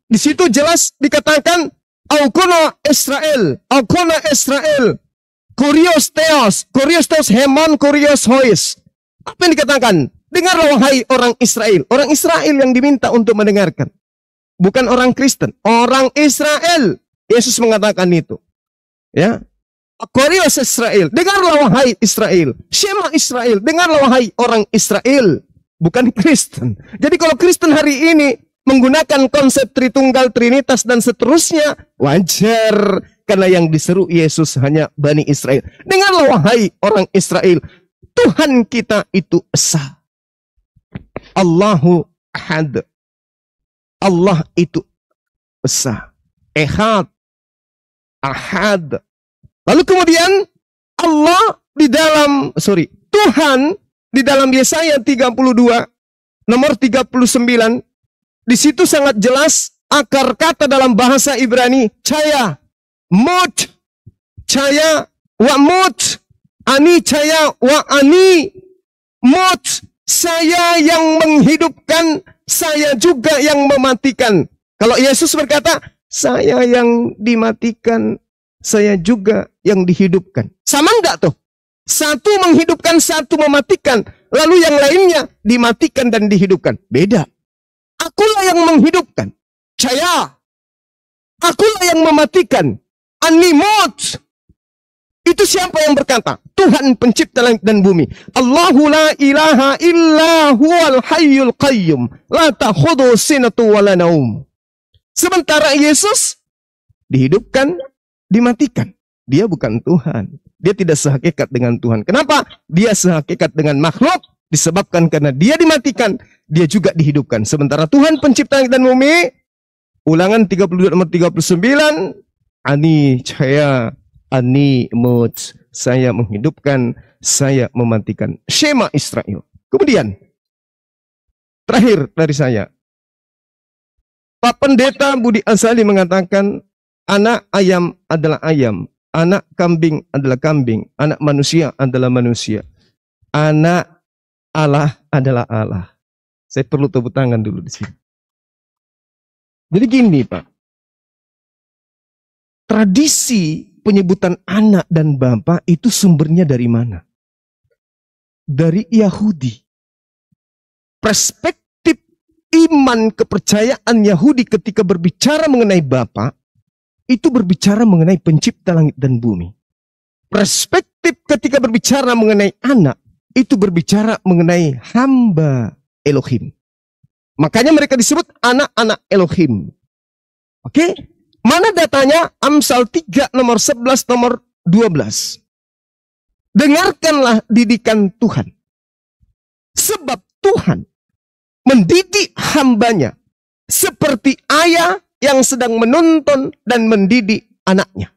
Di situ jelas dikatakan, Aukona Israel, Kurios Theos, Heman Kurios Hois. Apa yang dikatakan? Dengarlah wahai orang Israel. Orang Israel yang diminta untuk mendengarkan. Bukan orang Kristen, orang Israel. Yesus mengatakan itu. Ya. Kurios Israel, dengarlah wahai Israel. Shema Israel, dengarlah wahai orang Israel. Bukan Kristen. Jadi kalau Kristen hari ini menggunakan konsep Tritunggal, Trinitas dan seterusnya, wajar. Karena yang diseru Yesus hanya Bani Israel. Dengarlah wahai orang Israel. Tuhan kita itu esa. Allahu Ahad. Allah itu esa. Ehad. Ahad. Lalu kemudian Tuhan di dalam Yesaya 32 nomor 39, di situ sangat jelas akar kata dalam bahasa Ibrani caya, mut, caya wa mut, ani caya wa ani mut. Saya yang menghidupkan, saya juga yang mematikan. Kalau Yesus berkata, saya yang dimatikan, saya juga yang dihidupkan. Sama enggak tuh? Satu menghidupkan, satu mematikan. Lalu yang lainnya dimatikan dan dihidupkan. Beda. Akulah yang menghidupkan. Caya. Akulah yang mematikan. Animot. Itu siapa yang berkata? Tuhan pencipta langit dan bumi. Allahu la ilaha illa huwal hayyul qayyum. La ta'khudhu sinatu wa la naum. Sementara Yesus dihidupkan, dimatikan. Dia bukan Tuhan. Dia tidak sehakikat dengan Tuhan. Kenapa? Dia sehakikat dengan makhluk. Disebabkan karena dia dimatikan, dia juga dihidupkan. Sementara Tuhan pencipta langit dan bumi, Ulangan 32 nomor 39, Ani caya, ani mut. Saya menghidupkan, saya mematikan. Shema Israel. Kemudian, terakhir dari saya. Pak Pendeta Budi Azali mengatakan, anak ayam adalah ayam, anak kambing adalah kambing, anak manusia adalah manusia, anak Allah adalah Allah. Saya perlu tepuk tangan dulu di sini. Jadi gini Pak, tradisi penyebutan anak dan bapak itu sumbernya dari mana? dari Yahudi. Perspektif iman kepercayaan Yahudi ketika berbicara mengenai Bapa, itu berbicara mengenai pencipta langit dan bumi. Perspektif ketika berbicara mengenai anak, itu berbicara mengenai hamba Elohim. Makanya mereka disebut anak-anak Elohim. Oke? Mana datanya? Amsal 3 nomor 11 nomor 12. Dengarkanlah didikan Tuhan. Sebab Tuhan mendidik hambanya seperti ayah yang sedang menuntun dan mendidik anaknya.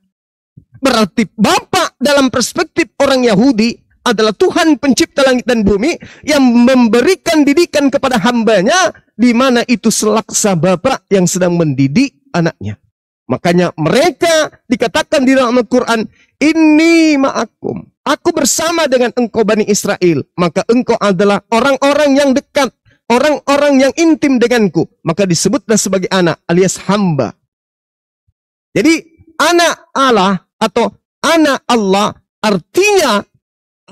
Berarti Bapa dalam perspektif orang Yahudi adalah Tuhan pencipta langit dan bumi yang memberikan didikan kepada hambanya, di mana itu selaksa Bapa yang sedang mendidik anaknya. Makanya mereka dikatakan di dalam Al-Quran, Inni ma'akum, aku bersama dengan engkau Bani Israel. Maka engkau adalah orang-orang yang dekat, orang-orang yang intim denganku. Maka disebutlah sebagai anak alias hamba. Jadi anak Allah atau anak Allah artinya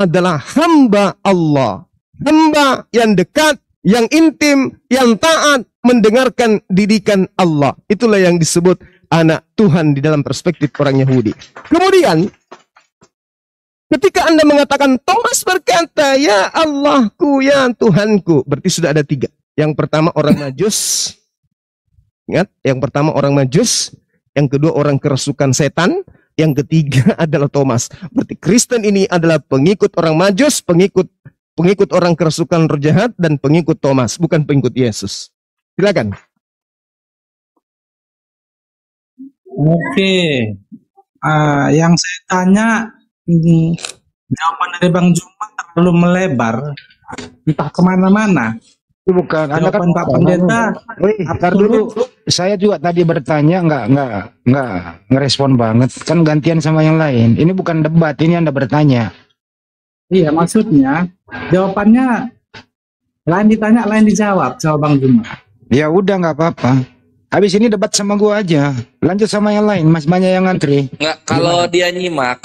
adalah hamba Allah. Hamba yang dekat, yang intim, yang taat, mendengarkan didikan Allah. Itulah yang disebut anak Tuhan di dalam perspektif orang Yahudi. Kemudian, ketika Anda mengatakan, Thomas berkata, ya Allahku, ya Tuhanku. Berarti sudah ada 3. Yang pertama orang Majus. Ingat, yang pertama orang Majus. Yang kedua orang kerasukan setan. Yang ketiga adalah Thomas. Berarti Kristen ini adalah pengikut orang Majus, pengikut orang kerasukan roh jahat, dan pengikut Thomas, bukan pengikut Yesus. Silakan. Oke, yang saya tanya, jawaban dari Bang Juma terlalu melebar, entah kemana-mana. Itu bukan. Anda kan Jawaban Pak Pendeta, Ntar dulu, saya juga tadi bertanya nggak ngerespon banget. Kan gantian sama yang lain. Ini bukan debat, ini Anda bertanya. iya maksudnya jawabannya lain ditanya, lain dijawab, jawab Bang Juma. Ya udah nggak apa-apa. Habis ini debat sama gua aja. Lanjut sama yang lain, Mas, banyak yang ngantri. Nggak, kalau dia nyimak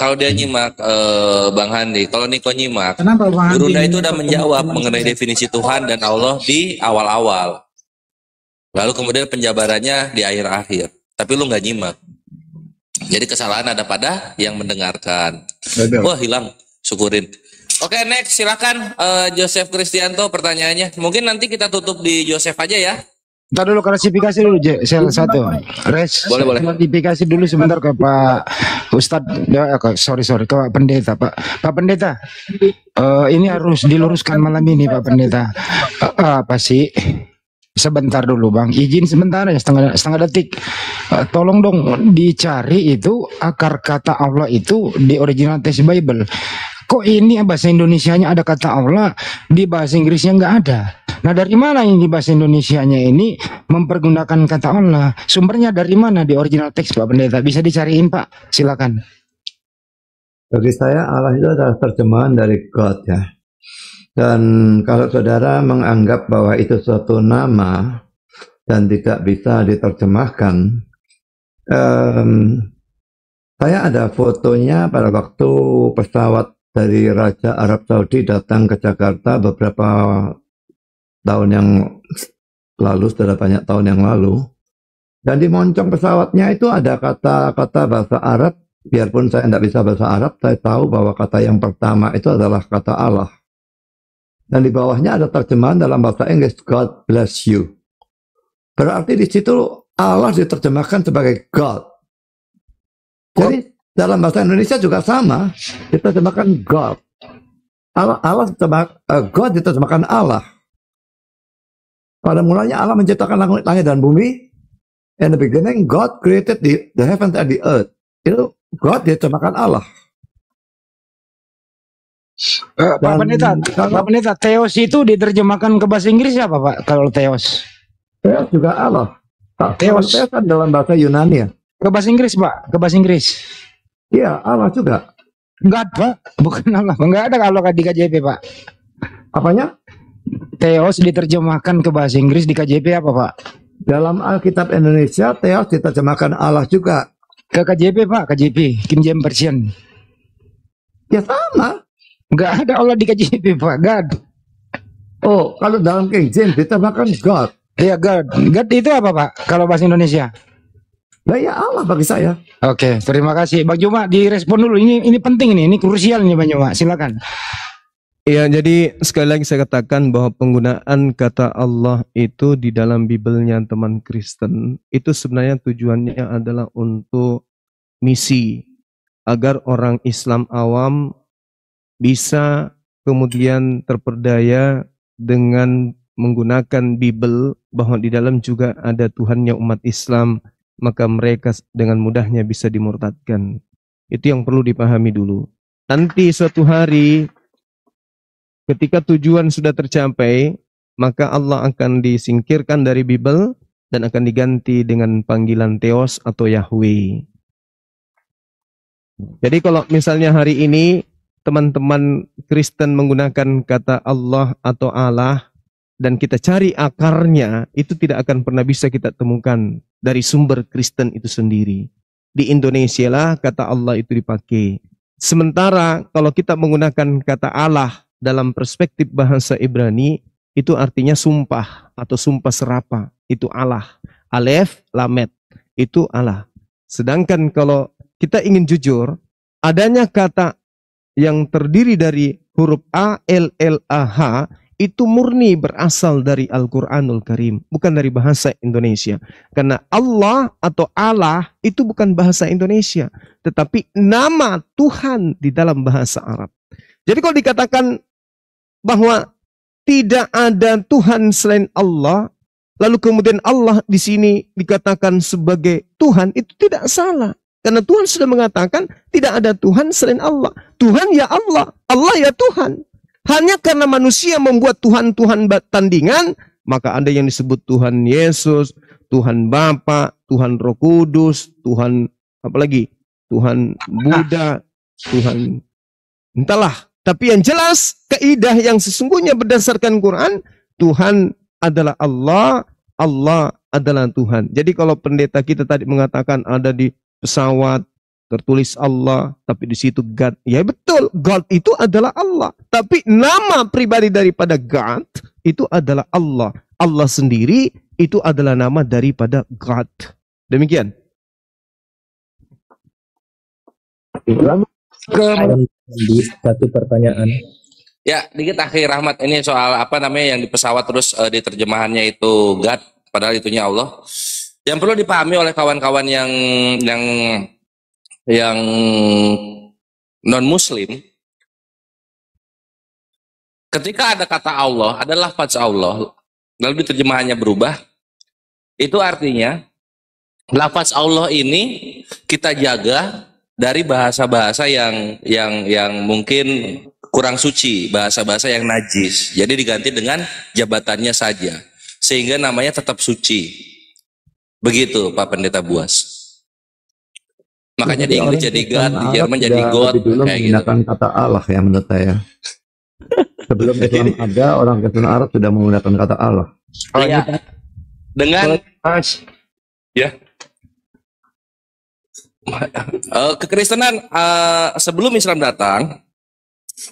Bang Handi, kalau Niko nyimak, Kenapa Bang Handi Gurunda ini itu udah kok menjawab teman-teman mengenai saya? definisi Tuhan dan Allah di awal-awal. Lalu kemudian penjabarannya di akhir-akhir. Tapi lu nggak nyimak. Jadi kesalahan ada pada yang mendengarkan. Wah, hilang. Syukurin. Oke, next silakan Joseph Kristianto pertanyaannya. Mungkin nanti kita tutup di Joseph aja ya. Ntar dulu klasifikasi dulu, sel 1. Res, Boleh. klasifikasi dulu sebentar ke Pak Ustadz. Ya, sorry ke Pak Pendeta. Pak Pendeta, ini harus diluruskan malam ini, Pak Pendeta. Apa sih? Sebentar dulu, Bang. Izin sebentar ya, setengah detik. Tolong dong dicari itu akar kata Allah itu di original text Bible. Kok ini bahasa Indonesianya ada kata Allah, di bahasa Inggrisnya nggak ada. Nah, dari mana ini bahasa Indonesianya ini mempergunakan kata Allah? Sumbernya dari mana di original teks, Pak Pendeta? Bisa dicariin, Pak? Silakan. Bagi saya Allah itu adalah terjemahan dari God ya. Dan kalau saudara menganggap bahwa itu suatu nama dan tidak bisa diterjemahkan, saya ada fotonya pada waktu pesawat dari Raja Arab Saudi datang ke Jakarta beberapa tahun yang lalu, sudah banyak tahun yang lalu. Dan di moncong pesawatnya itu ada kata-kata bahasa Arab. Biarpun saya tidak bisa bahasa Arab, saya tahu bahwa kata yang pertama itu adalah kata Allah. Dan di bawahnya ada terjemahan dalam bahasa Inggris, God bless you. Berarti di situ Allah diterjemahkan sebagai God. Jadi dalam bahasa Indonesia juga sama, diterjemahkan God. God diterjemahkan Allah. Pada mulanya Allah menciptakan langit dan bumi. In the beginning, God created the heavens and the earth. Itu God diterjemahkan Allah. Pak Pendeta, Theos itu diterjemahkan ke bahasa Inggris apa, Pak? Kalau Theos? Theos juga Allah. Theos kan dalam bahasa Yunani ya. Ke bahasa Inggris, Pak? Ke bahasa Inggris? Iya, Allah juga. Enggak, Pak. Bukan Allah. Enggak ada kalau di KJP, Pak. Apanya? Theos diterjemahkan ke bahasa Inggris di KJP apa, Pak? Dalam Alkitab Indonesia, Theos diterjemahkan Allah juga. Ke KJP, Pak. KJP, King James Version. Ya sama. Nggak ada Allah di KJP, Pak. God. Oh, kalau dalam King James ditambahkan God. Iya, God. God itu apa, Pak? Kalau bahasa Indonesia? Lah ya Allah bagi saya. Oke, terima kasih. Bang Juma, direspon dulu. Ini penting ini krusial nih Bang Juma. Silakan. Ya, jadi sekali lagi saya katakan bahwa penggunaan kata Allah itu di dalam Bibelnya teman Kristen itu sebenarnya tujuannya adalah untuk misi agar orang Islam awam bisa kemudian terperdaya dengan menggunakan Bibel bahwa di dalam juga ada Tuhannya umat Islam, maka mereka dengan mudahnya bisa dimurtadkan. Itu yang perlu dipahami dulu. Nanti suatu hari ketika tujuan sudah tercapai, maka Allah akan disingkirkan dari Bibel dan akan diganti dengan panggilan Theos atau Yahweh. Jadi kalau misalnya hari ini teman-teman Kristen menggunakan kata Allah atau Allah dan kita cari akarnya, itu tidak akan pernah bisa kita temukan dari sumber Kristen itu sendiri. Di Indonesia lah kata Allah itu dipakai. Sementara kalau kita menggunakan kata Allah dalam perspektif bahasa Ibrani, itu artinya sumpah atau sumpah serapa. Itu Allah. Alef, Lamet. Itu Allah. Sedangkan kalau kita ingin jujur, adanya kata yang terdiri dari huruf A, L, L, A, H, itu murni berasal dari Al-Quranul Karim, bukan dari bahasa Indonesia. Karena Allah atau Allah itu bukan bahasa Indonesia, tetapi nama Tuhan di dalam bahasa Arab. Jadi kalau dikatakan bahwa tidak ada Tuhan selain Allah, lalu kemudian Allah di sini dikatakan sebagai Tuhan, itu tidak salah. Karena Tuhan sudah mengatakan tidak ada Tuhan selain Allah. Tuhan ya Allah, Allah ya Tuhan. Hanya karena manusia membuat Tuhan-Tuhan tandingan, maka ada yang disebut Tuhan Yesus, Tuhan Bapa, Tuhan Roh Kudus, Tuhan apa lagi? Tuhan Buddha, Tuhan entahlah. Tapi yang jelas kaidah yang sesungguhnya berdasarkan Quran, Tuhan adalah Allah, Allah adalah Tuhan. Jadi kalau pendeta kita tadi mengatakan ada di pesawat tertulis Allah, tapi di situ God. Ya betul, God itu adalah Allah. Tapi nama pribadi daripada God itu adalah Allah. Allah sendiri itu adalah nama daripada God. Demikian. Satu pertanyaan. Ya, dikit akhir Rahmat. Ini soal apa namanya yang di pesawat terus di terjemahannya itu God, padahal itunya Allah. Yang perlu dipahami oleh kawan-kawan yang non Muslim, ketika ada kata Allah, ada lafaz Allah, lalu terjemahannya berubah, itu artinya lafaz Allah ini kita jaga dari bahasa-bahasa yang mungkin kurang suci, bahasa-bahasa yang najis. Jadi diganti dengan jabatannya saja, sehingga namanya tetap suci. Begitu Pak Pendeta Buas. Makanya di Inggris jadi God, di Jerman jadi God, dulu kayak gitu. menggunakan kata Allah ya menurut saya. Sebelum Islam ada, orang Kristen Arab sudah menggunakan kata Allah. Oh iya. Dengan ya. Kekristenan sebelum Islam datang,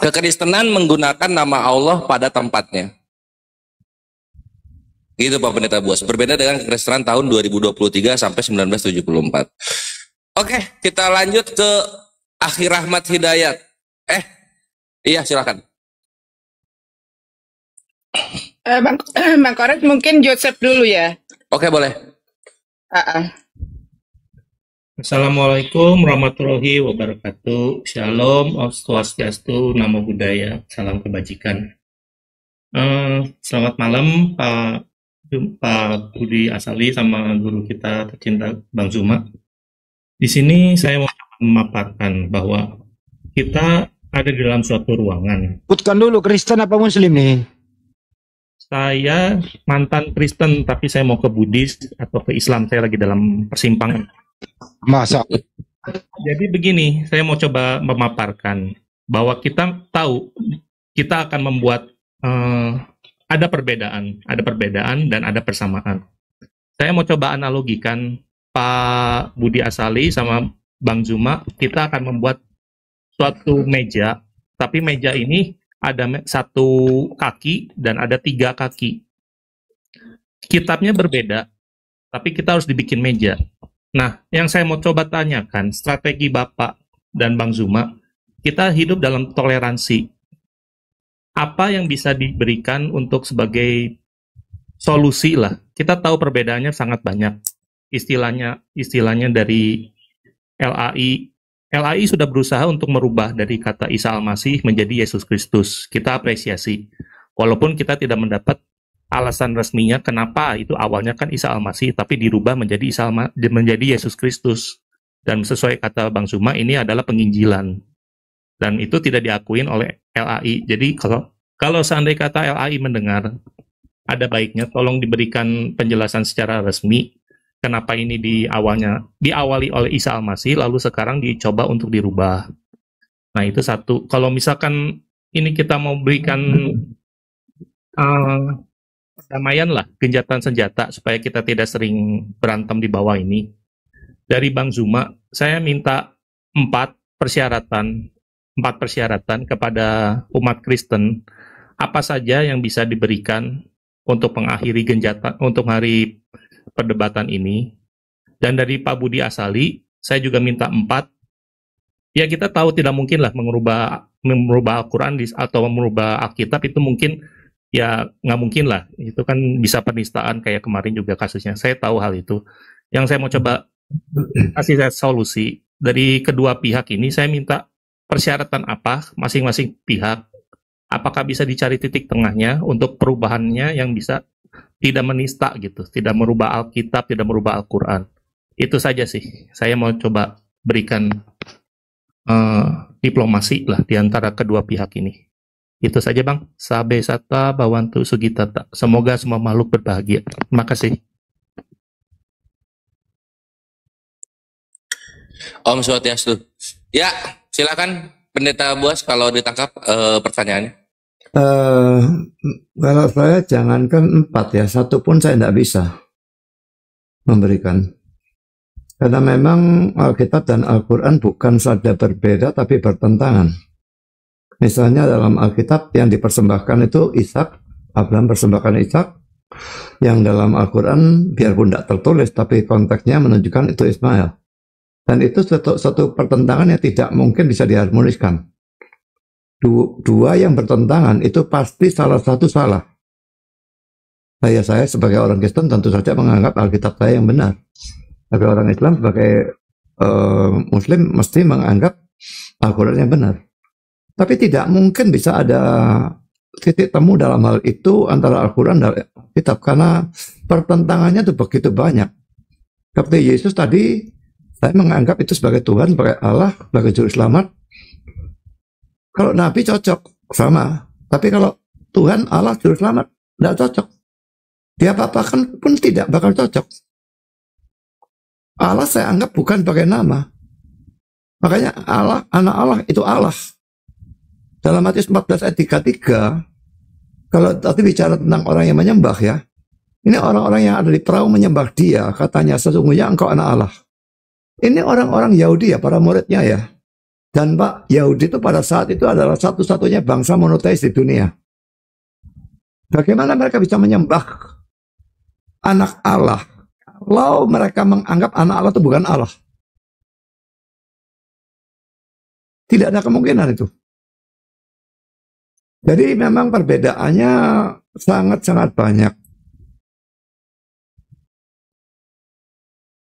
kekristenan menggunakan nama Allah pada tempatnya. Gitu Pak Pendeta Buas. Berbeda dengan kekristenan tahun 2023 sampai 1974. Oke, kita lanjut ke Akhir Rahmat Hidayat. Iya silakan. Bang Korek mungkin Joseph dulu ya. Oke, boleh. Assalamualaikum warahmatullahi wabarakatuh. Shalom, Swastiastu, Namo Buddhaya, salam kebajikan. Selamat malam Pak Budi Asali sama guru kita tercinta Bang Zuma. Di sini saya mau memaparkan bahwa kita ada di dalam suatu ruangan. Sebutkan dulu Kristen apa Muslim nih? Saya mantan Kristen, tapi saya mau ke Buddhis atau ke Islam. Saya lagi dalam persimpangan. Masa? Jadi begini, saya mau coba memaparkan bahwa kita tahu kita akan membuat ada perbedaan dan ada persamaan. Saya mau coba analogikan Pak Budi Asali sama Bang Zuma, kita akan membuat suatu meja tapi meja ini ada satu kaki dan ada 3 kaki. Kitabnya berbeda, tapi kita harus dibikin meja. Nah, yang saya mau coba tanyakan, strategi Bapak dan Bang Zuma, kita hidup dalam toleransi. Apa yang bisa diberikan untuk sebagai solusi lah? Kita tahu perbedaannya sangat banyak. Istilahnya dari LAI. LAI sudah berusaha untuk merubah dari kata Isa Al-Masih menjadi Yesus Kristus. Kita apresiasi. Walaupun kita tidak mendapat alasan resminya kenapa itu awalnya kan Isa Al-Masih tapi dirubah menjadi menjadi Yesus Kristus. Dan sesuai kata Bang Zuma ini adalah penginjilan. Dan itu tidak diakuin oleh LAI. Jadi kalau seandainya kata LAI mendengar, ada baiknya tolong diberikan penjelasan secara resmi kenapa ini diawali oleh Isa Al-Masih lalu sekarang dicoba untuk dirubah. Nah, itu satu. Kalau misalkan ini kita mau berikan perdamaian lah, gencatan senjata supaya kita tidak sering berantem di bawah ini. Dari Bang Zuma, saya minta 4 persyaratan kepada umat Kristen. Apa saja yang bisa diberikan untuk mengakhiri genjatan, untuk hari perdebatan ini. Dan dari Pak Budi Asali, saya juga minta 4. Ya, kita tahu tidak mungkin lah merubah Al-Quran atau merubah Alkitab, itu mungkin ya nggak mungkin lah. Itu kan bisa penistaan kayak kemarin juga kasusnya. Saya tahu hal itu. Yang saya mau coba kasih solusi dari kedua pihak ini, saya minta persyaratan apa masing-masing pihak. Apakah bisa dicari titik tengahnya untuk perubahannya yang bisa tidak menista gitu, tidak merubah Alkitab, tidak merubah Al-Quran. Itu saja sih. Saya mau coba berikan diplomasi lah di antara kedua pihak ini. Itu saja Bang. Sabe sata bawantu sugitata. Semoga semua makhluk berbahagia. Terima kasih. Om Swastiastu. Ya, silakan Pendeta Buas kalau ditangkap pertanyaannya. Kalau saya jangankan 4 ya, 1 pun saya tidak bisa memberikan. Karena memang Alkitab dan Al-Quran bukan saja berbeda tapi bertentangan. Misalnya dalam Alkitab yang dipersembahkan itu Ishak, Abraham persembahkan Ishak. Yang dalam Al-Quran biarpun tidak tertulis tapi konteksnya menunjukkan itu Ismail. Dan itu satu pertentangan yang tidak mungkin bisa diharmoniskan. Dua yang bertentangan itu pasti salah satu salah. Saya sebagai orang Kristen tentu saja menganggap Alkitab saya yang benar. Tapi orang Islam sebagai Muslim mesti menganggap Al-Quran yang benar. Tapi tidak mungkin bisa ada titik temu dalam hal itu antara Al-Quran dan Alkitab karena pertentangannya itu begitu banyak. Seperti Yesus tadi, saya menganggap itu sebagai Tuhan, sebagai Allah, sebagai juru selamat. Kalau Nabi cocok, sama. Tapi kalau Tuhan, Allah, juru selamat, tidak cocok. Dia apa-apakan pun tidak bakal cocok. Allah saya anggap bukan pakai nama. Makanya Allah, anak Allah itu Allah. Dalam Matius 14 ayat 33, kalau tadi bicara tentang orang yang menyembah ya, ini orang-orang yang ada di perahu menyembah dia, katanya sesungguhnya engkau anak Allah. Ini orang-orang Yahudi ya, para muridnya ya. Dan Pak, Yahudi itu pada saat itu adalah satu-satunya bangsa monoteis di dunia. Bagaimana mereka bisa menyembah anak Allah kalau mereka menganggap anak Allah itu bukan Allah? Tidak ada kemungkinan itu. Jadi memang perbedaannya sangat-sangat banyak.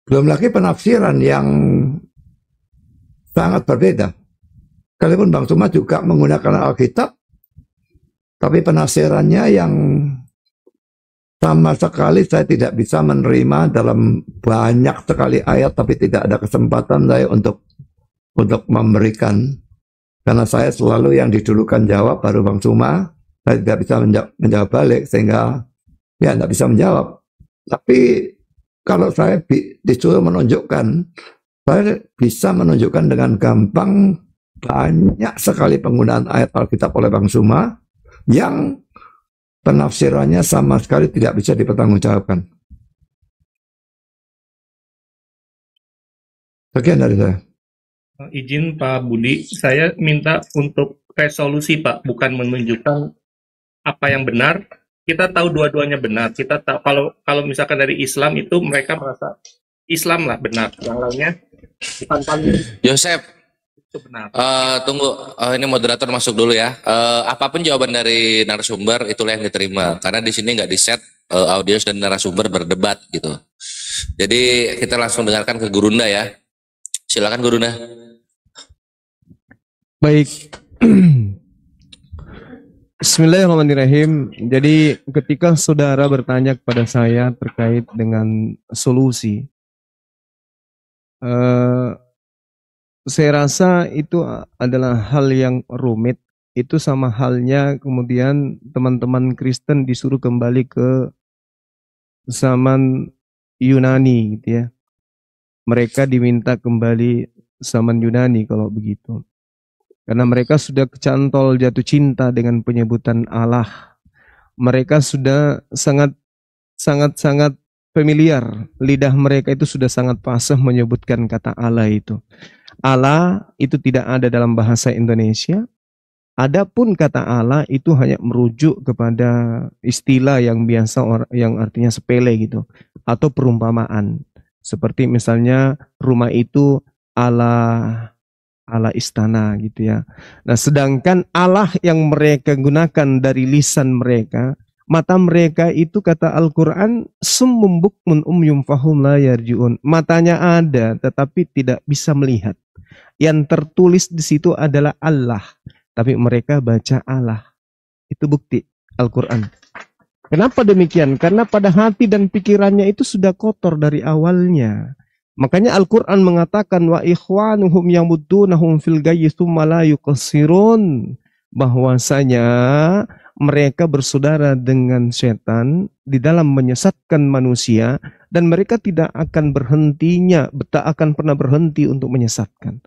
Belum lagi penafsiran yang sangat berbeda. Kalaupun Bang Zuma juga menggunakan Alkitab, tapi penafsirannya yang sama sekali saya tidak bisa menerima dalam banyak sekali ayat, tapi tidak ada kesempatan saya untuk memberikan. Karena saya selalu yang didulukan jawab, baru Bang Zuma, saya tidak bisa menjawab balik, sehingga ya tidak bisa menjawab. Tapi kalau saya disuruh menunjukkan, saya bisa menunjukkan dengan gampang banyak sekali penggunaan ayat Alkitab oleh Bang Zuma yang penafsirannya sama sekali tidak bisa dipertanggungjawabkan. Sekian dari saya. Izin Pak Budi, saya minta untuk resolusi, Pak, bukan menunjukkan apa yang benar. Kita tahu dua-duanya benar. Kita tahu kalau misalkan dari Islam itu mereka merasa Islam lah benar. Yang lainnya bukan paling Yosef, itu benar. tunggu, ini moderator masuk dulu ya. Apapun jawaban dari narasumber itulah yang diterima. Karena di sini nggak di-set audiens dan narasumber berdebat gitu. Jadi kita langsung dengarkan ke Gurunda ya. Silakan Gurunda. Baik. Bismillahirrahmanirrahim. Jadi ketika saudara bertanya kepada saya terkait dengan solusi, saya rasa itu adalah hal yang rumit. Itu sama halnya kemudian teman-teman Kristen disuruh kembali ke zaman Yunani gitu ya. Mereka diminta kembali zaman Yunani kalau begitu. Karena mereka sudah kecantol jatuh cinta dengan penyebutan Allah. Mereka sudah sangat familiar. Lidah mereka itu sudah sangat fasih menyebutkan kata Allah itu. Allah itu tidak ada dalam bahasa Indonesia. Adapun kata Allah itu hanya merujuk kepada istilah yang biasa yang artinya sepele gitu. Atau perumpamaan. Seperti misalnya rumah itu ala istana gitu ya. Nah, sedangkan Allah yang mereka gunakan dari lisan mereka, mata mereka itu kata Al-Quran summum bukmun umyum fahum la yarji'un. Matanya ada tetapi tidak bisa melihat. Yang tertulis di situ adalah Allah, tapi mereka baca Allah. Itu bukti Al-Quran. Kenapa demikian? Karena pada hati dan pikirannya itu sudah kotor dari awalnya. Makanya Al-Quran mengatakan wa ikhwanuhum yamuddunahum fil gayyi tsumma la yuqsirun, bahwasanya mereka bersaudara dengan setan di dalam menyesatkan manusia dan mereka tidak akan pernah berhenti untuk menyesatkan.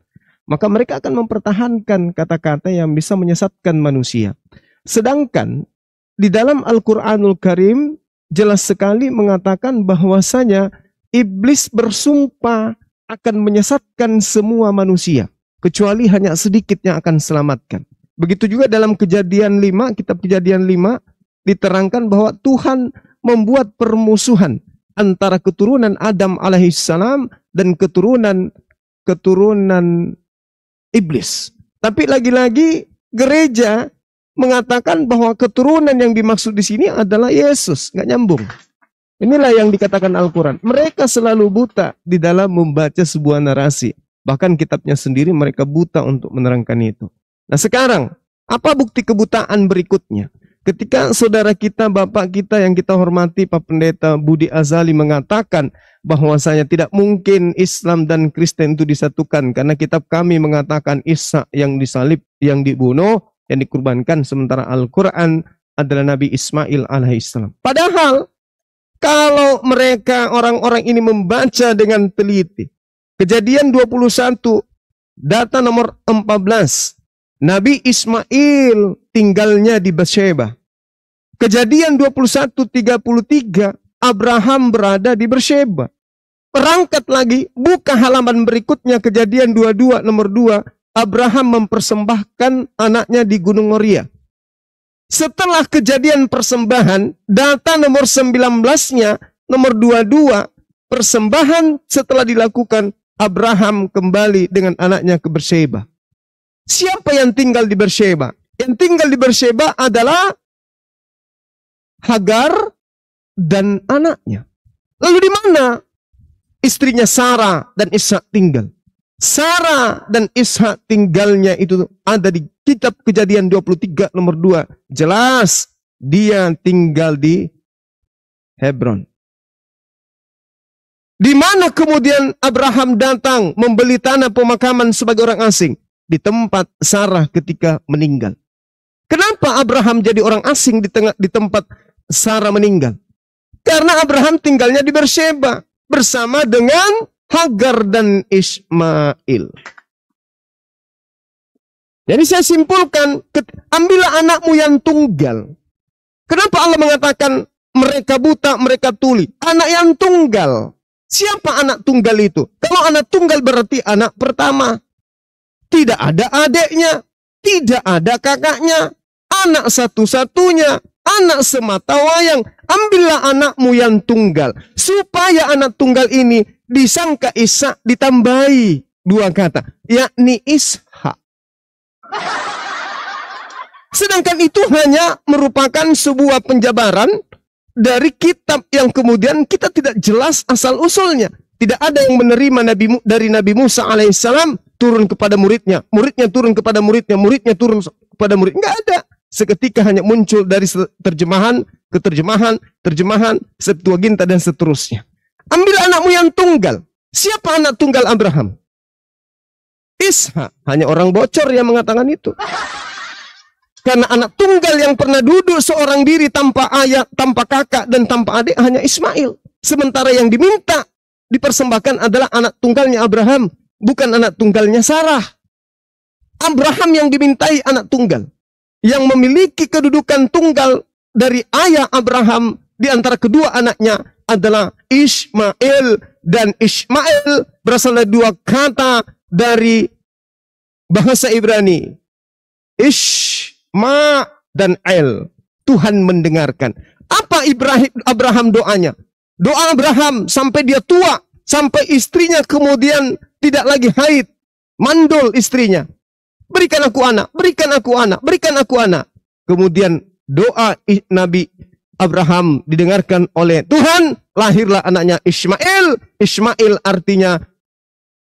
Maka mereka akan mempertahankan kata-kata yang bisa menyesatkan manusia. Sedangkan di dalam Al-Qur'anul Karim jelas sekali mengatakan bahwasanya iblis bersumpah akan menyesatkan semua manusia, kecuali hanya sedikit yang akan selamatkan. Begitu juga dalam Kejadian 5, kitab Kejadian 5, diterangkan bahwa Tuhan membuat permusuhan antara keturunan Adam alaihissalam dan keturunan iblis. Tapi lagi-lagi gereja mengatakan bahwa keturunan yang dimaksud di sini adalah Yesus, nggak nyambung. Inilah yang dikatakan Al-Quran. Mereka selalu buta di dalam membaca sebuah narasi. Bahkan kitabnya sendiri mereka buta untuk menerangkan itu. Nah sekarang, apa bukti kebutaan berikutnya? Ketika saudara kita, bapak kita yang kita hormati, Pak Pendeta Budi Azali mengatakan bahwasanya tidak mungkin Islam dan Kristen itu disatukan. Karena kitab kami mengatakan Isa yang disalib, yang dibunuh, yang dikurbankan. Sementara Al-Quran adalah Nabi Ismail alaihissalam. Padahal, kalau mereka orang-orang ini membaca dengan teliti. Kejadian 21, data nomor 14. Nabi Ismail tinggalnya di Beersheba. Kejadian 21:33, Abraham berada di Beersheba. Perangkat lagi, buka halaman berikutnya Kejadian 22 nomor 2, Abraham mempersembahkan anaknya di Gunung Moria. Setelah kejadian persembahan, data nomor 19-nya, nomor 22, persembahan setelah dilakukan, Abraham kembali dengan anaknya ke Beersheba. Siapa yang tinggal di Beersheba? Yang tinggal di Beersheba adalah Hagar dan anaknya. Lalu di mana istrinya Sarah dan Ishak tinggal? Sarah dan Ishak tinggalnya itu ada di kitab Kejadian 23 nomor 2. Jelas dia tinggal di Hebron. Di mana kemudian Abraham datang membeli tanah pemakaman sebagai orang asing? Di tempat Sarah ketika meninggal. Kenapa Abraham jadi orang asing di tempat Sarah meninggal? Karena Abraham tinggalnya di Beersheba bersama dengan Hagar dan Ismail. Jadi saya simpulkan, ambillah anakmu yang tunggal. Kenapa Allah mengatakan mereka buta, mereka tuli? Anak yang tunggal. Siapa anak tunggal itu? Kalau anak tunggal berarti anak pertama. Tidak ada adiknya. tidak ada kakaknya, anak satu-satunya, anak semata wayang. Ambillah anakmu yang tunggal, supaya anak tunggal ini disangka Ishak ditambahi 2 kata, yakni Ishak. Sedangkan itu hanya merupakan sebuah penjabaran dari kitab yang kemudian kita tidak jelas asal-usulnya. Tidak ada yang menerima dari Nabi Musa alaihissalam turun kepada muridnya, muridnya turun kepada muridnya, muridnya turun kepada murid. Enggak ada. Seketika hanya muncul dari terjemahan ke terjemahan, terjemahan, Septuaginta dan seterusnya. Ambil anakmu yang tunggal. Siapa anak tunggal Abraham? Ishak. Hanya orang bocor yang mengatakan itu. Karena anak tunggal yang pernah duduk seorang diri tanpa ayah, tanpa kakak, dan tanpa adik hanya Ismail. Sementara yang diminta, dipersembahkan adalah anak tunggalnya Abraham, bukan anak tunggalnya Sarah. Abraham yang dimintai anak tunggal. Yang memiliki kedudukan tunggal dari ayah Abraham di antara kedua anaknya adalah Ismail. Dan Ismail berasal dari 2 kata dari bahasa Ibrani. Ma dan El. Tuhan mendengarkan. Apa Abraham doanya? Doa Abraham sampai dia tua, sampai istrinya kemudian tidak lagi haid, mandul istrinya. Berikan aku anak, berikan aku anak, berikan aku anak. Kemudian doa Nabi Abraham didengarkan oleh Tuhan, lahirlah anaknya Ismail. Ismail artinya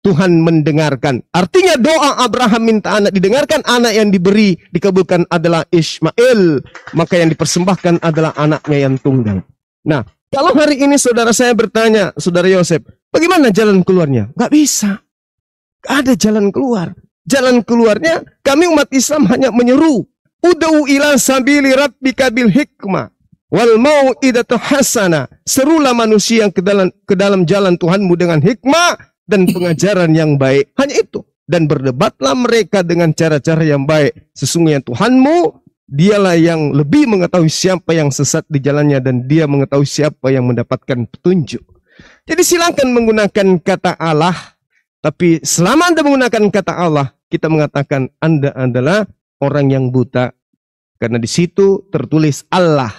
Tuhan mendengarkan. Artinya doa Abraham minta anak didengarkan, anak yang diberi dikabulkan adalah Ismail. Maka yang dipersembahkan adalah anaknya yang tunggal. Nah, kalau hari ini saudara saya bertanya, saudara Yosef, bagaimana jalan keluarnya? Gak bisa. Gak ada jalan keluar. Jalan keluarnya kami umat Islam hanya menyeru, ud'u ila sabili rabbika bil hikmah wal mau'idatu hasanah. Serulah manusia yang ke dalam jalan Tuhanmu dengan hikmah dan pengajaran yang baik. Hanya itu. Dan berdebatlah mereka dengan cara-cara yang baik. Sesungguhnya Tuhanmu, dialah yang lebih mengetahui siapa yang sesat di jalannya, dan dia mengetahui siapa yang mendapatkan petunjuk. Jadi silakan menggunakan kata Allah. Tapi selama Anda menggunakan kata Allah, kita mengatakan Anda adalah orang yang buta. Karena di situ tertulis Allah.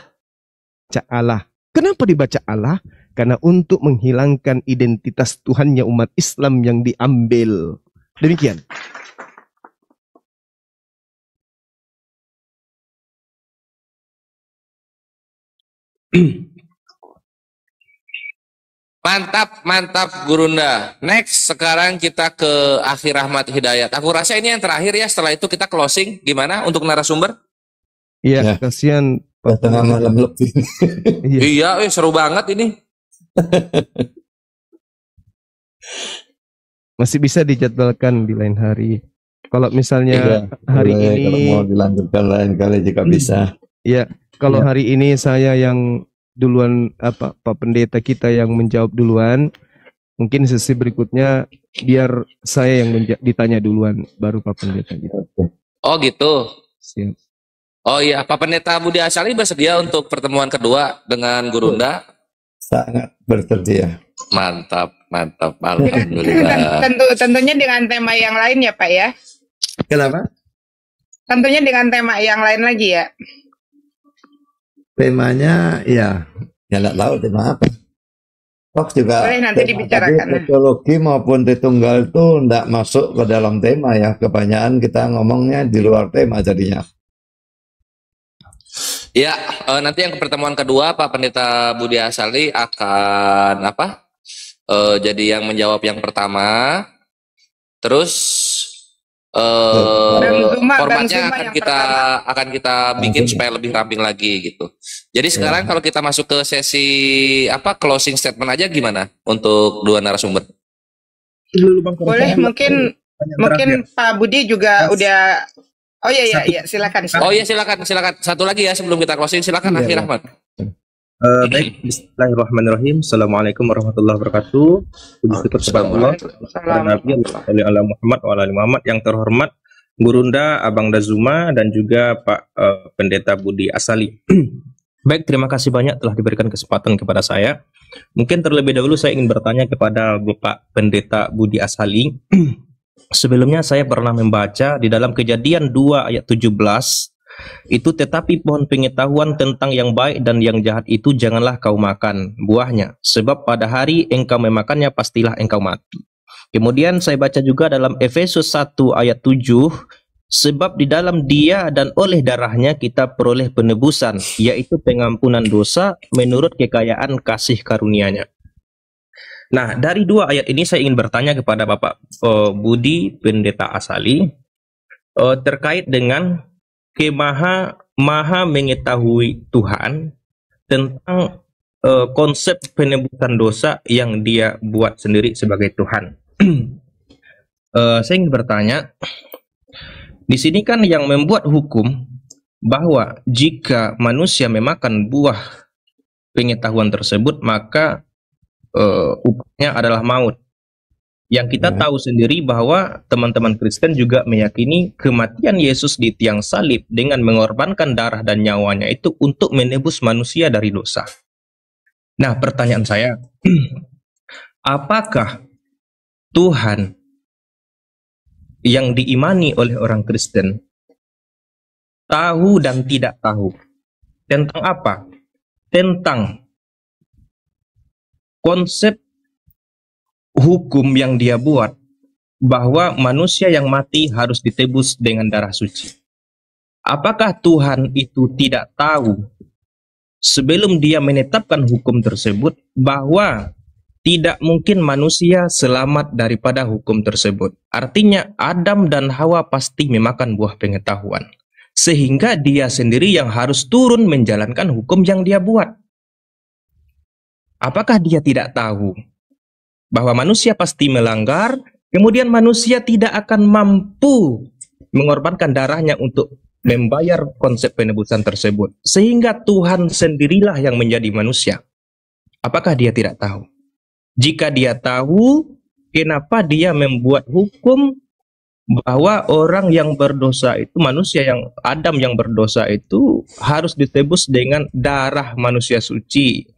Allah. Kenapa dibaca Allah? Karena untuk menghilangkan identitas Tuhannya umat Islam yang diambil. Demikian. Mantap, mantap Gurunda. Next, sekarang kita ke Akhir Rahmat Hidayat. Aku rasa ini yang terakhir ya, setelah itu kita closing. Gimana untuk narasumber? Iya, kasihan. Tengah malam lebih. Iya, seru banget ini. Masih bisa dijadwalkan di lain hari. Kalau misalnya hari boleh, ini kalau mau dilanjutkan lain kali jika bisa. Ya, kalau hari ini saya yang duluan, Pak Pendeta kita yang menjawab duluan, mungkin sesi berikutnya biar saya yang ditanya duluan baru Pak Pendeta gitu. Oh gitu. Siap. Oh iya, Pak Pendeta Budi Asali bersedia untuk pertemuan kedua dengan Gurunda? Sangat bersedia. Mantap, mantap. Alhamdulillah. Tentunya dengan tema yang lain ya Pak ya. Kenapa? Tentunya dengan tema yang lain lagi ya. Temanya ya nggak tahu tema apa. Toh juga boleh nanti dibicarakan. Teologi maupun Tritunggal itu nggak masuk ke dalam tema ya. Kebanyakan kita ngomongnya di luar tema jadinya. Ya, nanti yang pertemuan kedua Pak Pendeta Budi Asali akan jadi yang menjawab yang pertama. Terus formatnya akan kita bikin supaya lebih ramping lagi gitu. Jadi sekarang kalau kita masuk ke sesi closing statement aja gimana untuk dua narasumber? Boleh, mungkin Pak Budi juga udah. Oh iya silakan. Oh iya silakan. Satu lagi ya sebelum kita closing, silakan Akhir Rahmat. Baik, bismillahirrahmanirrahim. Assalamualaikum warahmatullahi wabarakatuh. Puji syukur kepada Allah, Nabi Muhammad wa ala Muhammad. Yang terhormat Gurunda, Abang Dazuma, dan juga Pak Pendeta Budi Asali. Baik, terima kasih banyak telah diberikan kesempatan kepada saya. Mungkin terlebih dahulu saya ingin bertanya kepada Bapak Pendeta Budi Asali. Sebelumnya saya pernah membaca di dalam Kejadian 2 ayat 17 itu, tetapi pohon pengetahuan tentang yang baik dan yang jahat itu janganlah kau makan buahnya, sebab pada hari engkau memakannya pastilah engkau mati. Kemudian saya baca juga dalam Efesus 1 ayat 7, sebab di dalam Dia dan oleh darahnya kita peroleh penebusan, yaitu pengampunan dosa menurut kekayaan kasih karunia-Nya. Nah, dari dua ayat ini saya ingin bertanya kepada Bapak Budi Pendeta Asali terkait dengan maha mengetahui Tuhan tentang konsep penebusan dosa yang Dia buat sendiri sebagai Tuhan. Saya ingin bertanya, di sini kan yang membuat hukum bahwa jika manusia memakan buah pengetahuan tersebut maka upahnya adalah maut. Yang kita tahu sendiri bahwa teman-teman Kristen juga meyakini kematian Yesus di tiang salib dengan mengorbankan darah dan nyawanya itu untuk menebus manusia dari dosa. Nah, pertanyaan saya, apakah Tuhan yang diimani oleh orang Kristen tahu dan tidak tahu tentang apa? Tentang konsep hukum yang Dia buat bahwa manusia yang mati harus ditebus dengan darah suci. Apakah Tuhan itu tidak tahu sebelum Dia menetapkan hukum tersebut bahwa tidak mungkin manusia selamat daripada hukum tersebut? Artinya Adam dan Hawa pasti memakan buah pengetahuan, sehingga Dia sendiri yang harus turun menjalankan hukum yang Dia buat. Apakah Dia tidak tahu bahwa manusia pasti melanggar, kemudian manusia tidak akan mampu mengorbankan darahnya untuk membayar konsep penebusan tersebut, sehingga Tuhan sendirilah yang menjadi manusia? Apakah Dia tidak tahu? Jika Dia tahu, kenapa Dia membuat hukum bahwa orang yang berdosa itu, manusia yang Adam yang berdosa itu harus ditebus dengan darah manusia suci,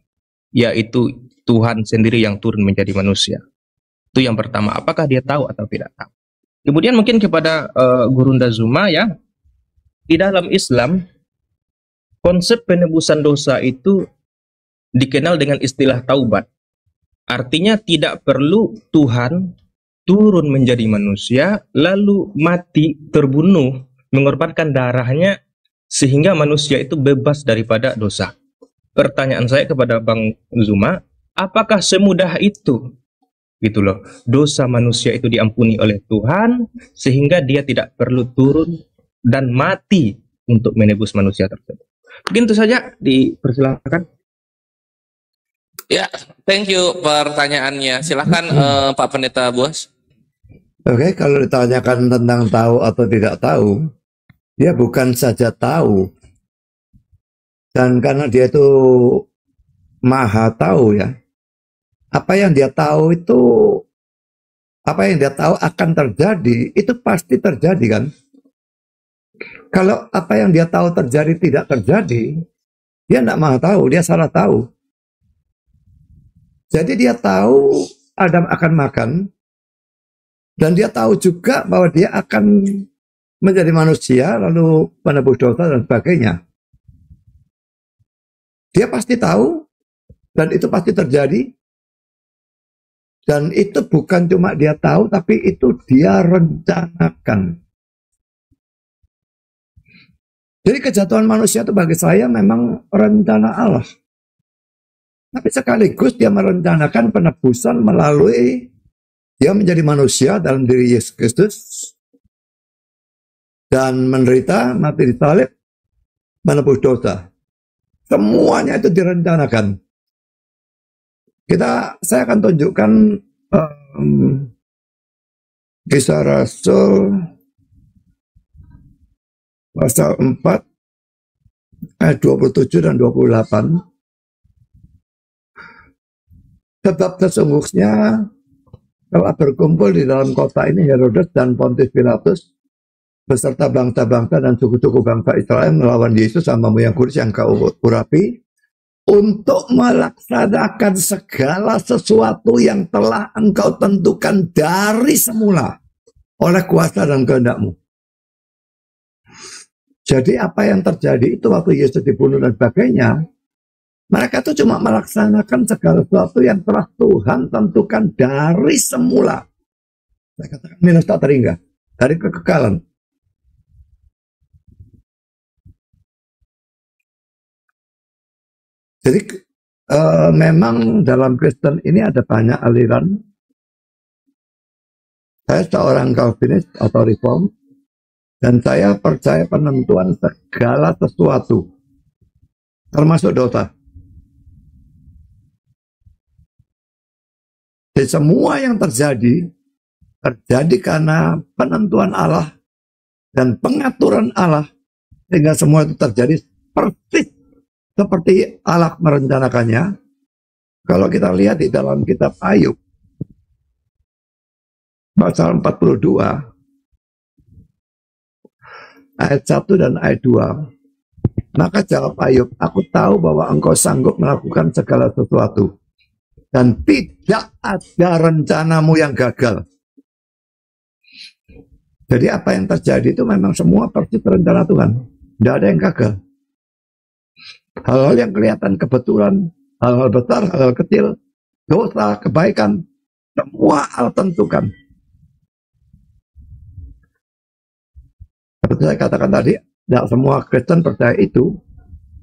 yaitu Tuhan sendiri yang turun menjadi manusia? Itu yang pertama, apakah Dia tahu atau tidak tahu? Kemudian mungkin kepada Gurunda Zuma, ya, di dalam Islam konsep penebusan dosa itu dikenal dengan istilah taubat. Artinya tidak perlu Tuhan turun menjadi manusia lalu mati, terbunuh, mengorbankan darahnya sehingga manusia itu bebas daripada dosa. Pertanyaan saya kepada Bang Zuma, apakah semudah itu? Gitu loh. Dosa manusia itu diampuni oleh Tuhan sehingga Dia tidak perlu turun dan mati untuk menebus manusia tersebut. Mungkin itu saja, dipersilakan. Ya, thank you pertanyaannya. Silahkan Pak Pendeta Buas. Oke, kalau ditanyakan tentang tahu atau tidak tahu, Dia bukan saja tahu, dan karena Dia itu maha tahu, ya, apa yang Dia tahu itu, apa yang Dia tahu akan terjadi, itu pasti terjadi, kan? Kalau apa yang Dia tahu terjadi tidak terjadi, Dia tidak maha tahu, Dia salah tahu. Jadi Dia tahu Adam akan makan, dan Dia tahu juga bahwa Dia akan menjadi manusia, lalu menebus dosa dan sebagainya. Dia pasti tahu, dan itu pasti terjadi. Dan itu bukan cuma Dia tahu, tapi itu Dia rencanakan. Jadi kejatuhan manusia itu bagi saya memang rencana Allah. Tapi sekaligus Dia merencanakan penebusan melalui Dia menjadi manusia dalam diri Yesus Kristus dan menderita, mati di salib, menebus dosa. Semuanya itu direncanakan. Saya akan tunjukkan Kisah Rasul pasal 4 ayat 27 dan 28. Sebab sesungguhnya telah berkumpul di dalam kota ini Herodes dan Pontius Pilatus beserta bangsa-bangsa dan suku-suku bangsa Israel melawan Yesus hamba-Mu yang kudus yang Kau urapi, untuk melaksanakan segala sesuatu yang telah Engkau tentukan dari semula. oleh kuasa dan kehendakmu. Jadi apa yang terjadi itu waktu Yesus dibunuh dan sebagainya, mereka itu cuma melaksanakan segala sesuatu yang telah Tuhan tentukan dari semula. Saya katakan minus tak terhingga, dari kekekalan. Jadi memang dalam Kristen ini ada banyak aliran. Saya seorang Calvinis atau Reform, dan saya percaya penentuan segala sesuatu, termasuk dosa. Jadi semua yang terjadi karena penentuan Allah dan pengaturan Allah, sehingga semua itu terjadi persis seperti Allah merencanakannya. Kalau kita lihat di dalam kitab Ayub, pasal 42, ayat 1 dan ayat 2. Maka jawab Ayub, aku tahu bahwa engkau sanggup melakukan segala sesuatu, dan tidak ada rencanamu yang gagal. Jadi apa yang terjadi itu memang semua persis rencana Tuhan. Tidak ada yang gagal. Hal-hal yang kelihatan kebetulan, hal-hal besar, hal-hal kecil, dosa, kebaikan, semua Allah tentukan. Seperti saya katakan tadi, tidak semua Kristen percaya itu,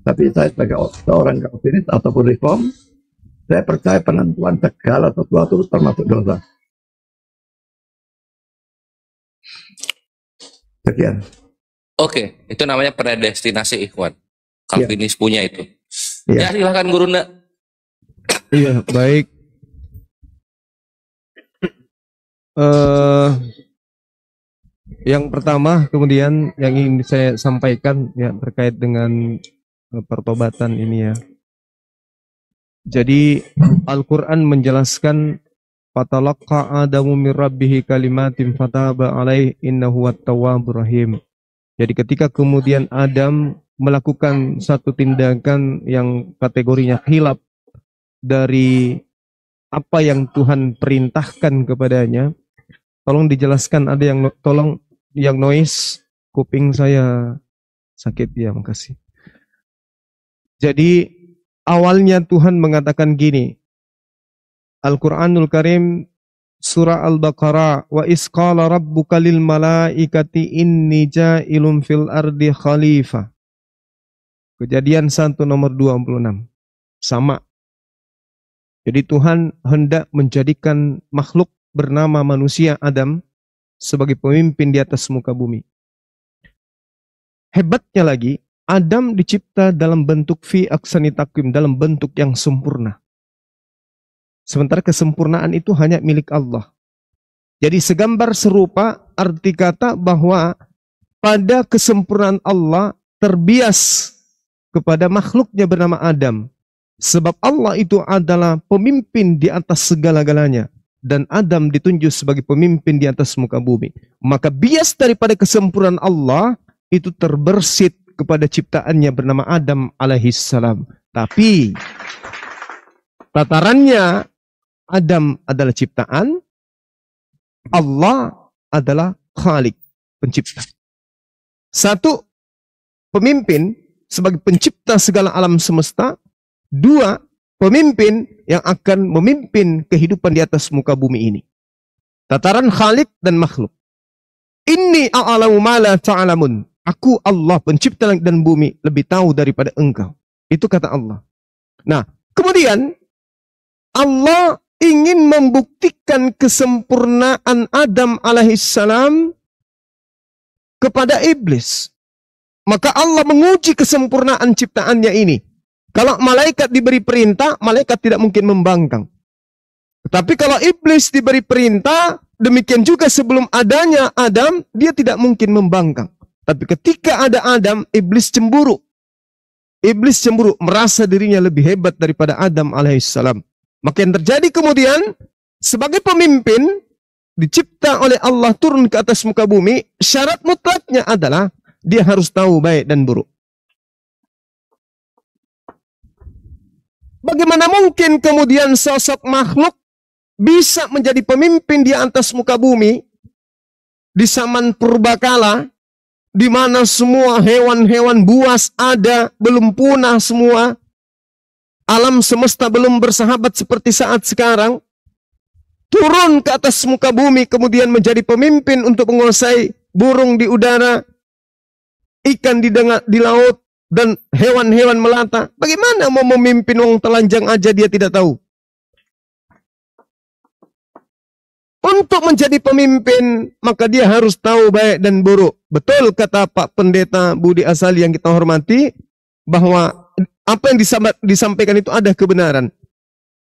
tapi saya sebagai seorang Calvinis ataupun Reform, saya percaya penentuan segala sesuatu termasuk dosa. Sekian. Oke, itu namanya predestinasi, Ikhwan. Calvinis Ya. punya itu. Ya. Ya, silakan Guru Nda. Iya, baik. Yang pertama, kemudian yang ingin saya sampaikan ya terkait dengan pertobatan ini ya. Jadi Al-Quran menjelaskan fatalaqqa Adamu min rabbih kalimatin fataba alaih innahu wat-tawwabur rahim. Jadi ketika kemudian Adam melakukan satu tindakan yang kategorinya khilaf dari apa yang Tuhan perintahkan kepadanya, tolong dijelaskan, ada yang tolong yang noise, kuping saya sakit ya, makasih. Jadi awalnya Tuhan mengatakan gini, Al-Quranul Karim surah Al-Baqarah, wa isqala rabbuka lil malaikati inni ja'ilun fil ardi khalifah. Kejadian 1 nomor 26. Sama. Jadi Tuhan hendak menjadikan makhluk bernama manusia Adam sebagai pemimpin di atas muka bumi. Hebatnya lagi, Adam dicipta dalam bentuk fi aksani takwim, dalam bentuk yang sempurna. Sementara kesempurnaan itu hanya milik Allah. Jadi segambar serupa arti kata bahwa pada kesempurnaan Allah terbias kepada makhluknya bernama Adam. Sebab Allah itu adalah pemimpin di atas segala-galanya. Dan Adam ditunjuk sebagai pemimpin di atas muka bumi. Maka bias daripada kesempurnaan Allah itu terbersit kepada ciptaannya bernama Adam alaihissalam. Tapi tatarannya Adam adalah ciptaan, Allah adalah Khalik, pencipta. Satu, pemimpin sebagai pencipta segala alam semesta. Dua, pemimpin yang akan memimpin kehidupan di atas muka bumi ini. Tataran Khalik dan makhluk. Inni a'lamu ma la ta'lamun. Aku Allah pencipta langit dan bumi lebih tahu daripada engkau. Itu kata Allah. Nah, kemudian Allah ingin membuktikan kesempurnaan Adam alaihissalam kepada iblis. Maka Allah menguji kesempurnaan ciptaannya ini. Kalau malaikat diberi perintah, malaikat tidak mungkin membangkang. Tetapi kalau iblis diberi perintah, demikian juga sebelum adanya Adam, dia tidak mungkin membangkang. Tapi ketika ada Adam, iblis cemburu. Iblis cemburu, merasa dirinya lebih hebat daripada Adam alaihissalam. Maka yang terjadi kemudian, sebagai pemimpin, dicipta oleh Allah turun ke atas muka bumi, syarat mutlaknya adalah, dia harus tahu baik dan buruk. Bagaimana mungkin kemudian sosok makhluk bisa menjadi pemimpin di atas muka bumi di zaman purbakala, di mana semua hewan-hewan buas ada, belum punah semua, alam semesta belum bersahabat seperti saat sekarang, turun ke atas muka bumi, kemudian menjadi pemimpin untuk menguasai burung di udara, ikan di laut, dan hewan-hewan melata. Bagaimana mau memimpin wong telanjang aja dia tidak tahu? Untuk menjadi pemimpin, maka dia harus tahu baik dan buruk. Betul kata Pak Pendeta Budi Azali yang kita hormati, bahwa apa yang disampaikan itu ada kebenaran.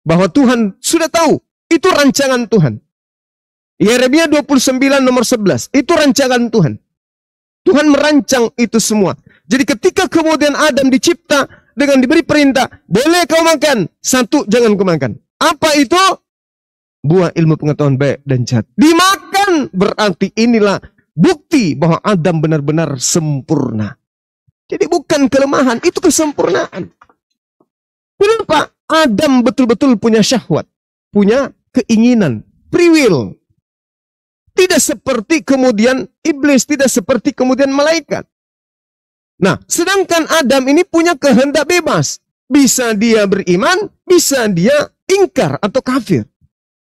Bahwa Tuhan sudah tahu, itu rancangan Tuhan. Yeremia 29 nomor 11, itu rancangan Tuhan. Tuhan merancang itu semua. Jadi ketika kemudian Adam dicipta dengan diberi perintah, boleh kau makan, satu jangan kau makan. Apa itu? Buah ilmu pengetahuan baik dan jahat. Dimakan, berarti inilah bukti bahwa Adam benar-benar sempurna. Jadi bukan kelemahan, itu kesempurnaan. Kenapa? Adam betul-betul punya syahwat, punya keinginan, free will. Tidak seperti kemudian iblis, tidak seperti kemudian malaikat. Nah, sedangkan Adam ini punya kehendak bebas. Bisa dia beriman, bisa dia ingkar atau kafir.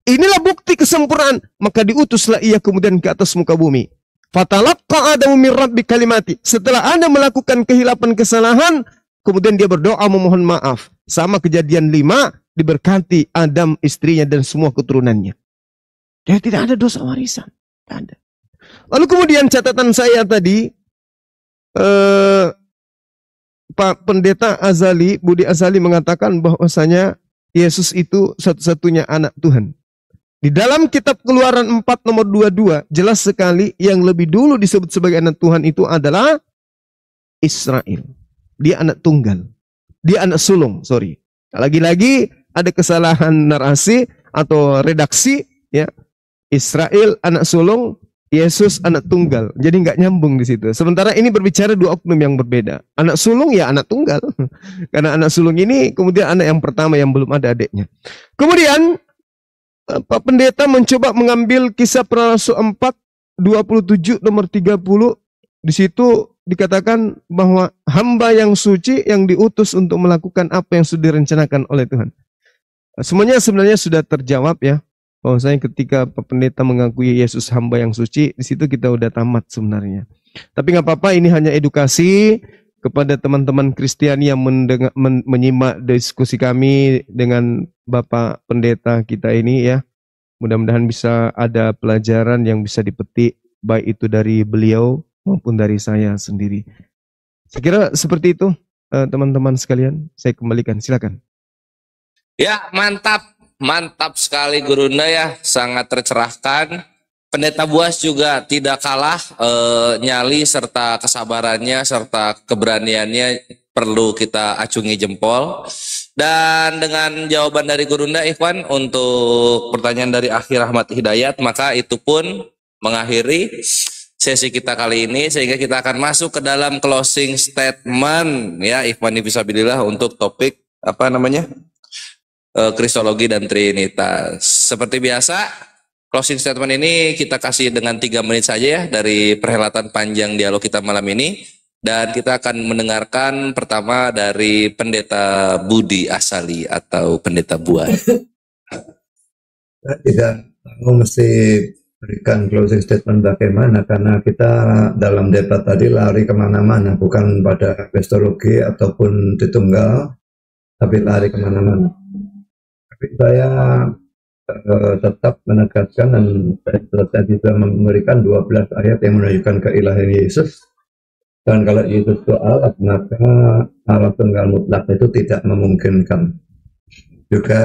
Inilah bukti kesempurnaan. Maka diutuslah ia kemudian ke atas muka bumi. Fatalaqqa Adamu min rabbi kalimati. Setelah Adam melakukan kehilapan kesalahan, kemudian dia berdoa memohon maaf. Sama Kejadian 5, diberkati Adam, istrinya, dan semua keturunannya. Dia tidak ada dosa warisan. Tidak ada. Lalu kemudian catatan saya tadi, Pak Pendeta Azali, Budi Azali mengatakan bahwasanya Yesus itu satu-satunya anak Tuhan. Di dalam kitab Keluaran 4 nomor 22, jelas sekali yang lebih dulu disebut sebagai anak Tuhan itu adalah Israel. Dia anak tunggal. Dia anak sulung, sorry. Lagi-lagi ada kesalahan narasi atau redaksi, ya. Israel anak sulung, Yesus anak tunggal. Jadi nggak nyambung di situ. Sementara ini berbicara dua oknum yang berbeda. Anak sulung ya anak tunggal. Karena anak sulung ini kemudian anak yang pertama yang belum ada adiknya. Kemudian Pak Pendeta mencoba mengambil Kisah Para Rasul 4 27 nomor 30. Di situ dikatakan bahwa hamba yang suci yang diutus untuk melakukan apa yang sudah direncanakan oleh Tuhan. Semuanya sebenarnya sudah terjawab ya. Bahwasanya ketika Pak Pendeta mengakui Yesus hamba yang suci, di situ kita udah tamat sebenarnya. Tapi nggak apa-apa, ini hanya edukasi kepada teman-teman Kristiani yang menyimak diskusi kami dengan Bapak Pendeta kita ini ya. Mudah-mudahan bisa ada pelajaran yang bisa dipetik, baik itu dari beliau maupun dari saya sendiri. Saya kira seperti itu teman-teman sekalian. Saya kembalikan, silakan. Ya, mantap. Mantap sekali Gurunda ya, sangat tercerahkan. Pendeta Buas juga tidak kalah nyali serta kesabarannya serta keberaniannya perlu kita acungi jempol. Dan dengan jawaban dari Gurunda Ikhwan untuk pertanyaan dari Akhir Ahmad Hidayat, maka itu pun mengakhiri sesi kita kali ini sehingga kita akan masuk ke dalam closing statement ya Ikhwan Fisabilillah untuk topik apa namanya? Kristologi dan Trinitas. Seperti biasa, closing statement ini kita kasih dengan 3 menit saja ya dari perhelatan panjang dialog kita malam ini. Dan kita akan mendengarkan pertama dari Pendeta Budi Azali atau Pendeta Buas. Tidak mesti berikan closing statement bagaimana, karena kita dalam debat tadi lari kemana-mana, bukan pada kristologi ataupun Tritunggal, tapi lari kemana-mana. Tapi saya tetap menegaskan dan saya bisa memberikan 12 ayat yang menunjukkan keilahian Yesus. Dan kalau Yesus itu Allah, maka Allah tunggal mutlak itu tidak memungkinkan. Juga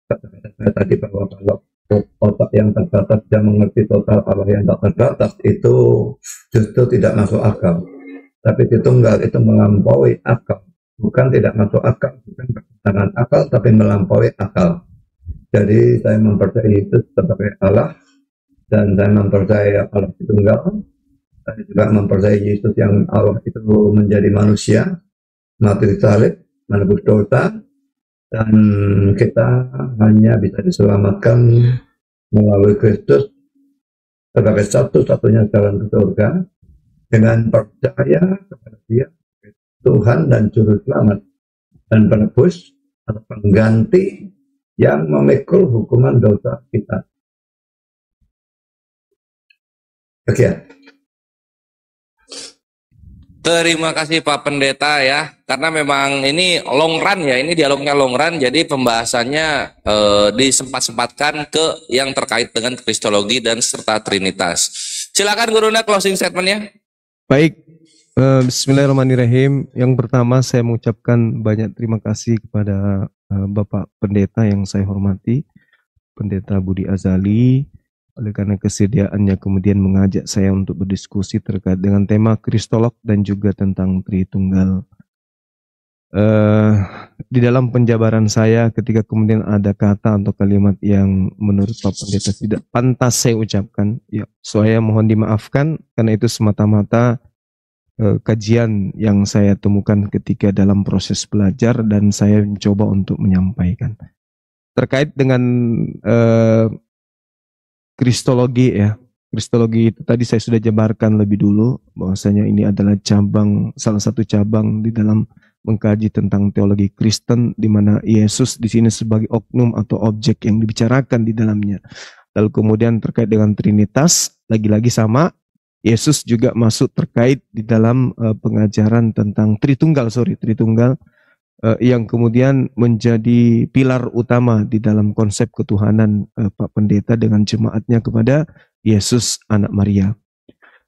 saya tadi bahwa kalau otak yang terbatas dia mengerti total Allah yang tak terbatas, itu justru tidak masuk akal. Tapi Tritunggal itu melampaui akal, bukan tidak masuk akal, bukan bertentangan akal, tapi melampaui akal. Jadi saya mempercayai Yesus sebagai Allah, dan saya mempercayai Allah Tritunggal. Saya juga mempercayai Yesus yang Allah itu menjadi manusia, mati salib, menebus dosa, dan kita hanya bisa diselamatkan melalui Kristus sebagai satu-satunya jalan ke surga dengan percaya kepada Dia Tuhan dan Juru Selamat dan penebus atau pengganti yang memikul hukuman dosa kita. Sekian. Terima kasih Pak Pendeta ya, karena memang ini long run ya, ini dialognya long run, jadi pembahasannya disempat-sempatkan ke yang terkait dengan kristologi dan serta trinitas. Silakan Gurunda closing statementnya. Baik, bismillahirrahmanirrahim. Yang pertama saya mengucapkan banyak terima kasih kepada Bapak Pendeta yang saya hormati, Pendeta Budi Azali, oleh karena kesediaannya kemudian mengajak saya untuk berdiskusi terkait dengan tema Kristolog dan juga tentang Tritunggal. Di dalam penjabaran saya ketika kemudian ada kata atau kalimat yang menurut Pak Pendeta tidak pantas saya ucapkan, ya saya mohon dimaafkan karena itu semata-mata kajian yang saya temukan ketika dalam proses belajar dan saya mencoba untuk menyampaikan. Terkait dengan Kristologi ya, Kristologi itu tadi saya sudah jabarkan lebih dulu bahwasanya ini adalah cabang, salah satu cabang di dalam mengkaji tentang teologi Kristen, di mana Yesus di sini sebagai oknum atau objek yang dibicarakan di dalamnya. Lalu kemudian terkait dengan Trinitas, lagi-lagi sama, Yesus juga masuk terkait di dalam pengajaran tentang Tritunggal yang kemudian menjadi pilar utama di dalam konsep ketuhanan Pak Pendeta dengan jemaatnya kepada Yesus anak Maria.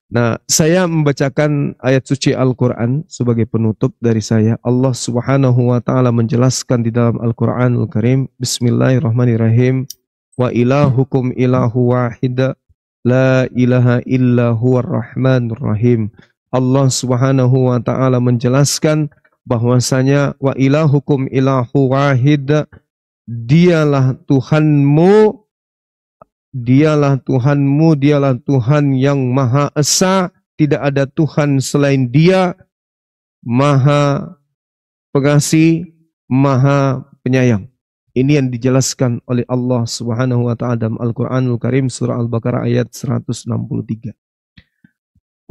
Nah, saya membacakan ayat suci Al-Quran sebagai penutup dari saya. Allah Subhanahu wa Ta'ala menjelaskan di dalam Al-Quranul Karim, Bismillahirrahmanirrahim, wa ilahukum ilahu wahida, la ilaha illa huwar rahmanur rahim. Allah Subhanahu wa Ta'ala menjelaskan bahwasanya wa ilahukum ilahu wahid, dialah Tuhanmu, dialah Tuhan yang Maha Esa, tidak ada Tuhan selain Dia, Maha Pengasih, Maha Penyayang. Ini yang dijelaskan oleh Allah Subhanahu wa Ta'ala dalam Al-Qur'anul Karim surah Al-Baqarah ayat 163.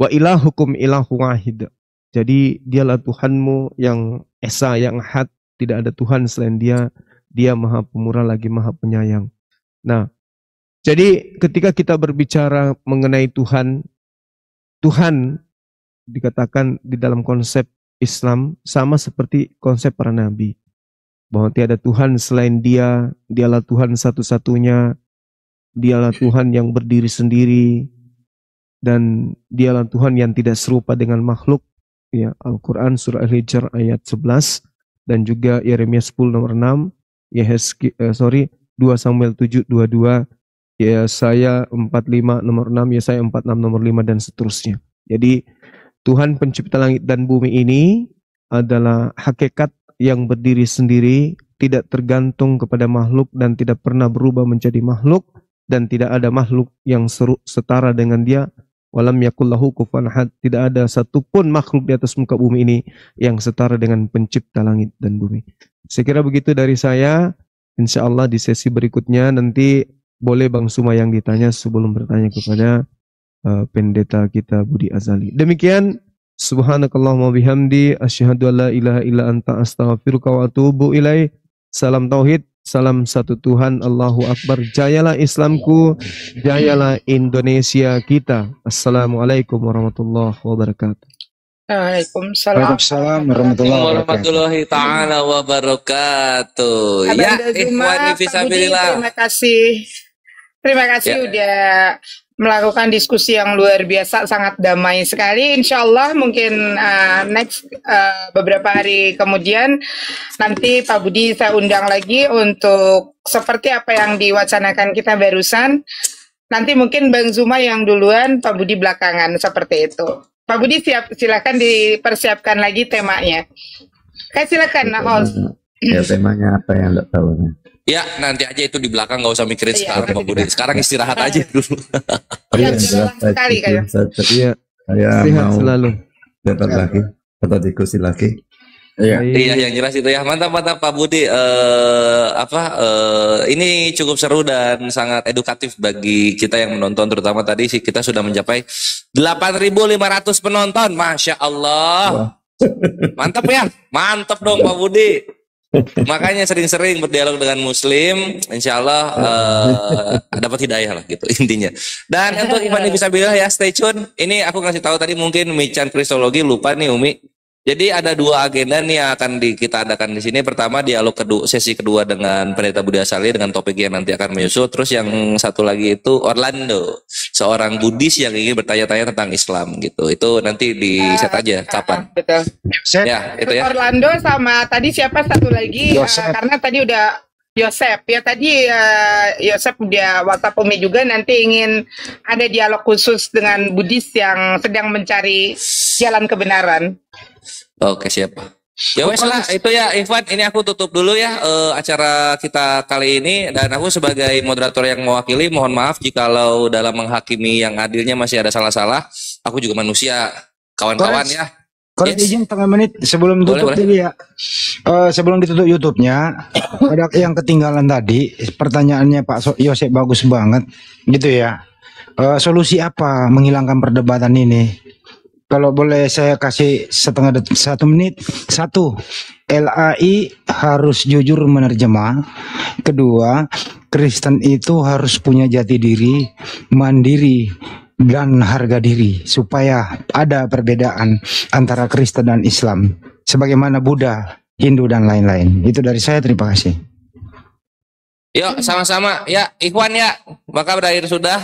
Wa ilahukum ilahu wahid. Jadi dialah Tuhanmu yang Esa, yang Ahad, tidak ada Tuhan selain Dia. Dia Maha Pemurah lagi Maha Penyayang. Nah, jadi ketika kita berbicara mengenai Tuhan, Tuhan dikatakan di dalam konsep Islam sama seperti konsep para nabi. Bahwa tiada Tuhan selain Dia, Dialah Tuhan satu-satunya, Dialah Tuhan yang berdiri sendiri, dan Dialah Tuhan yang tidak serupa dengan makhluk. Ya, Al-Quran surah Al-Hijr ayat 11 dan juga Yeremia 10 nomor 6, 2 Samuel 7 22, Yesaya 45 nomor 6, Yesaya 46 nomor 5 dan seterusnya. Jadi Tuhan pencipta langit dan bumi ini adalah hakikat yang berdiri sendiri, tidak tergantung kepada makhluk dan tidak pernah berubah menjadi makhluk, dan tidak ada makhluk yang setara dengan Dia. Walam yakullahu kufuwan ahad, tidak ada satupun makhluk di atas muka bumi ini yang setara dengan pencipta langit dan bumi. Saya kira begitu dari saya. Insya Allah di sesi berikutnya nanti boleh Bang Suma yang ditanya sebelum bertanya kepada pendeta kita Budi Azali. Demikian, subhanakallahumma bihamdi, asyhadu an la ilaha illa anta astaghfiruka wa atubu ilaih. Salam tauhid. Salam satu Tuhan, Allahu Akbar. Jayalah Islamku, jayalah Indonesia kita. Assalamualaikum warahmatullahi wabarakatuh. Waalaikumsalam warahmatullahi taala wabarakatuh. Ya, ikhwani fisabilillah. Terima kasih udah melakukan diskusi yang luar biasa, sangat damai sekali. Insya Allah mungkin next beberapa hari kemudian nanti Pak Budi saya undang lagi untuk seperti apa yang diwacanakan kita barusan. Nanti mungkin Bang Zuma yang duluan, Pak Budi belakangan, seperti itu. Pak Budi silakan dipersiapkan lagi temanya. Silakan host. Ya, temanya apa yang enggak tahu. Ya, nanti aja itu di belakang, nggak usah mikirin sekarang Pak Budi. Sekarang istirahat aja dulu. Sekali kan. Saya mau dapat lagi atau diskusi lagi Iya. Iya, yang jelas itu ya. Mantap, mantap Pak Budi. Ini cukup seru dan sangat edukatif bagi kita yang menonton, terutama tadi sih kita sudah mencapai 8.500 penonton. Masya Allah. Mantap ya, mantap dong Pak Budi. Makanya sering-sering berdialog dengan Muslim, insya Allah dapat hidayah lah gitu intinya. Dan untuk Ivan bisa bilang ya, stay tune. Ini aku kasih tahu tadi mungkin Mican Kristologi lupa nih Umi. Jadi ada 2 agenda nih yang akan kita adakan di sini. Pertama dialog sesi kedua dengan Pendeta Budi Asali dengan topik yang nanti akan menyusul. Terus yang satu lagi itu Orlando, seorang Buddhis yang ingin bertanya-tanya tentang Islam gitu. Itu nanti di set aja kapan. Betul. Ya, itu ya. Orlando sama tadi siapa satu lagi? Karena tadi udah Yosep ya, tadi Yosep udah WhatsApp Umi juga, nanti ingin ada dialog khusus dengan Buddhis yang sedang mencari jalan kebenaran. Oke, siap. Ya wes lah, itu ya Ivan, ini aku tutup dulu ya acara kita kali ini, dan aku sebagai moderator yang mewakili mohon maaf jikalau dalam menghakimi yang adilnya masih ada salah-salah. Aku juga manusia, kawan-kawan ya. Kalau izin setengah menit sebelum tutup tadi ya, sebelum ditutup YouTube-nya, ada yang ketinggalan tadi, pertanyaannya Pak Yosep bagus banget, gitu ya. Solusi apa menghilangkan perdebatan ini? Kalau boleh saya kasih 1 menit. 1, LAI harus jujur menerjemah. 2, Kristen itu harus punya jati diri, mandiri, dan harga diri, supaya ada perbedaan antara Kristen dan Islam, sebagaimana Buddha, Hindu, dan lain-lain. Itu dari saya, terima kasih. Yuk sama-sama ya Ikhwan ya. Maka berakhir sudah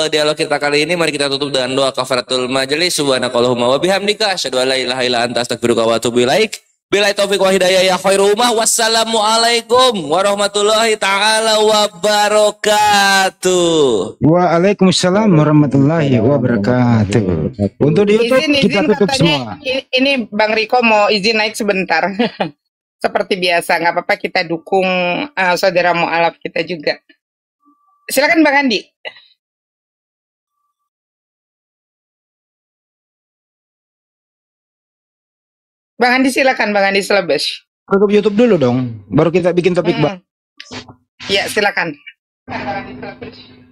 dialog kita kali ini. Mari kita tutup dengan doa kafaratul majelis. Subhanakallahumma wa bihamdika asyhadu an la ilaha illa anta astaghfiruka wa atubu ilaik. Billahi taufiq wa hidayah ya khairu ummah. Wassalamualaikum warahmatullahi taala wabarakatuh. Waalaikumsalam warahmatullahi wabarakatuh. Untuk di YouTube kita tutup semua. Ini Bang Riko mau izin naik sebentar. Seperti biasa, nggak apa-apa, kita dukung saudara mu'alaf kita juga. Silakan Bang Andi. Bang Andi silakan, Bang Andi Selebes. Tutup YouTube dulu dong, baru kita bikin topik Bang. Ya silakan.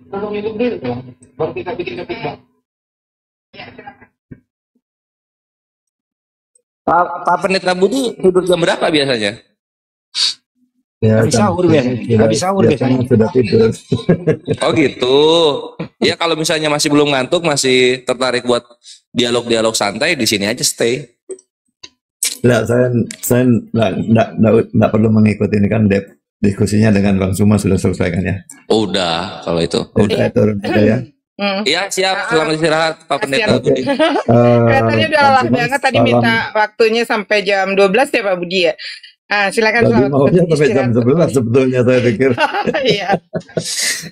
Tutup YouTube dulu dong, baru kita bikin topik Bang. Ya silakan. Pak Pendeta Budi tidur jam berapa biasanya? Ya, habis sahur biasanya. Habis sahur biasanya sudah tidur. Oh gitu. Ya kalau misalnya masih belum ngantuk, masih tertarik buat dialog-dialog santai, di sini aja stay. Nah, saya nggak perlu mengikuti ini kan diskusinya dengan Bang Suma sudah selesai kan ya? Udah kalau itu. Udah turun aja ya. Iya siap, selamat istirahat Pak Pendeta Budi. Kelihatannya udah lelah banget tadi, minta waktunya sampai jam 12 ya Pak Budi ya. Silakan Tadi maunya sampai jam 11 sebetulnya saya pikir. Iya.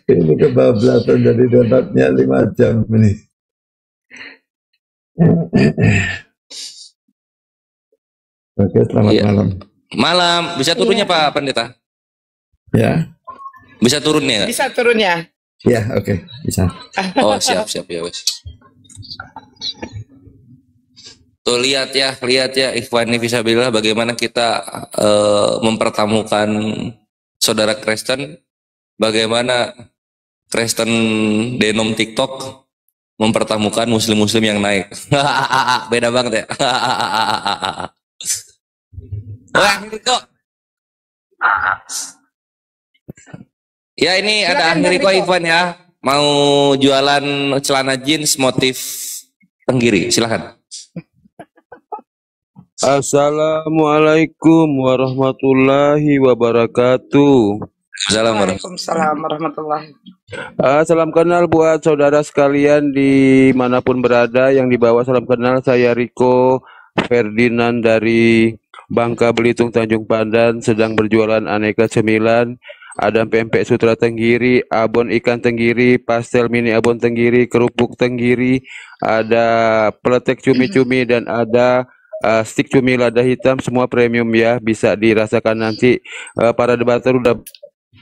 Ini kebablasan dari debatnya 5 jam ini. Oke, selamat malam. Malam, bisa turunnya Pak Pendeta? Ya. Bisa turunnya nggak? Bisa turunnya. Ya, oke, bisa. Oh, siap ya wes. Tuh lihat ya Ikhwan Fisabilillah bagaimana kita mempertemukan saudara Kristen, bagaimana Kristen denom TikTok mempertemukan muslim-muslim yang naik. Beda banget ya. Wah, kok. Ya ini ada Akhiriko Ivan ya, mau jualan celana jeans motif tenggiri, silahkan. Assalamualaikum warahmatullahi wabarakatuh. Waalaikumsalam warahmatullahi. Salam kenal buat saudara sekalian dimanapun berada. Yang di bawah salam kenal, saya Riko Ferdinand dari Bangka Belitung Tanjung Pandan, sedang berjualan aneka cemilan. Ada pempek sutra tenggiri, abon ikan tenggiri, pastel mini abon tenggiri, kerupuk tenggiri, ada peletek cumi-cumi, dan ada stik cumi lada hitam, semua premium ya, bisa dirasakan nanti. Para debater udah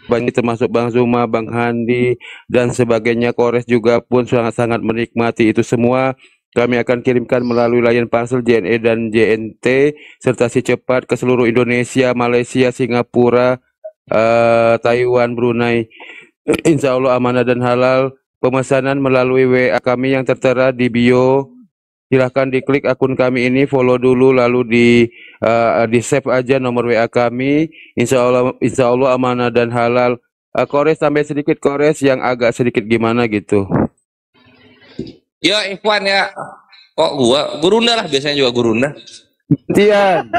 banyak termasuk Bang Zuma, Bang Handi, dan sebagainya. Kores juga pun sangat-sangat menikmati itu semua. kami akan kirimkan melalui layan parcel JNE dan JNT serta si cepat ke seluruh Indonesia, Malaysia, Singapura, Taiwan, Brunei. Insya Allah amanah dan halal. Pemesanan melalui WA kami yang tertera di bio. Silahkan diklik akun kami ini, follow dulu, lalu di save aja nomor WA kami. Insya Allah amanah dan halal. Kores sampai sedikit kores yang agak sedikit gimana gitu. Ya Ikhwan ya. Kok Gurunda lah biasanya juga Gurunda. Tian.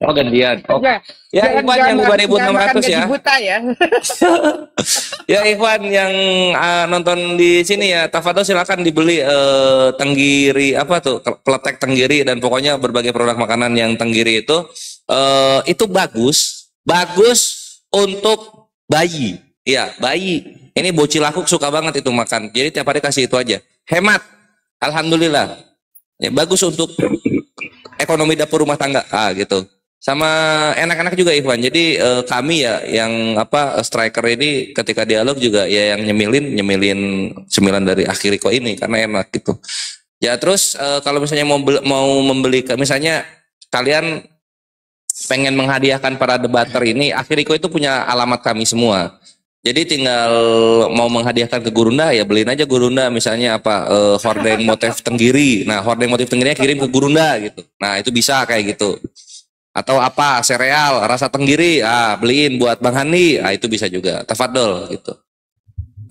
Oh gantian. Oh. Ya Ikhwan yang ubah 1.600 ya. Ya. Ya Ikhwan yang nonton di sini ya, tafadhol silakan dibeli tenggiri apa tuh, peletek tenggiri dan pokoknya berbagai produk makanan yang tenggiri itu bagus untuk bayi. Iya, bayi. Ini bocil aku suka banget itu makan. Jadi tiap hari kasih itu aja. Hemat. Alhamdulillah. Ya bagus untuk ekonomi dapur rumah tangga. Gitu. Sama enak-enak juga Ikhwan. Jadi kami ya yang striker ini ketika dialog juga ya yang nyemilin cemilan dari Akhiriko ini karena enak gitu. Ya terus kalau misalnya mau membeli misalnya kalian pengen menghadiahkan para debater ini, Akhiriko itu punya alamat kami semua. Jadi tinggal mau menghadiahkan ke Gurunda ya beliin aja Gurunda misalnya hordeng motif tenggiri. Nah, hordeng motif tenggirinya kirim ke Gurunda gitu. Nah, itu bisa kayak gitu. Atau sereal rasa tenggiri, beliin buat Bang Hani. Itu bisa juga. Tafadhol gitu.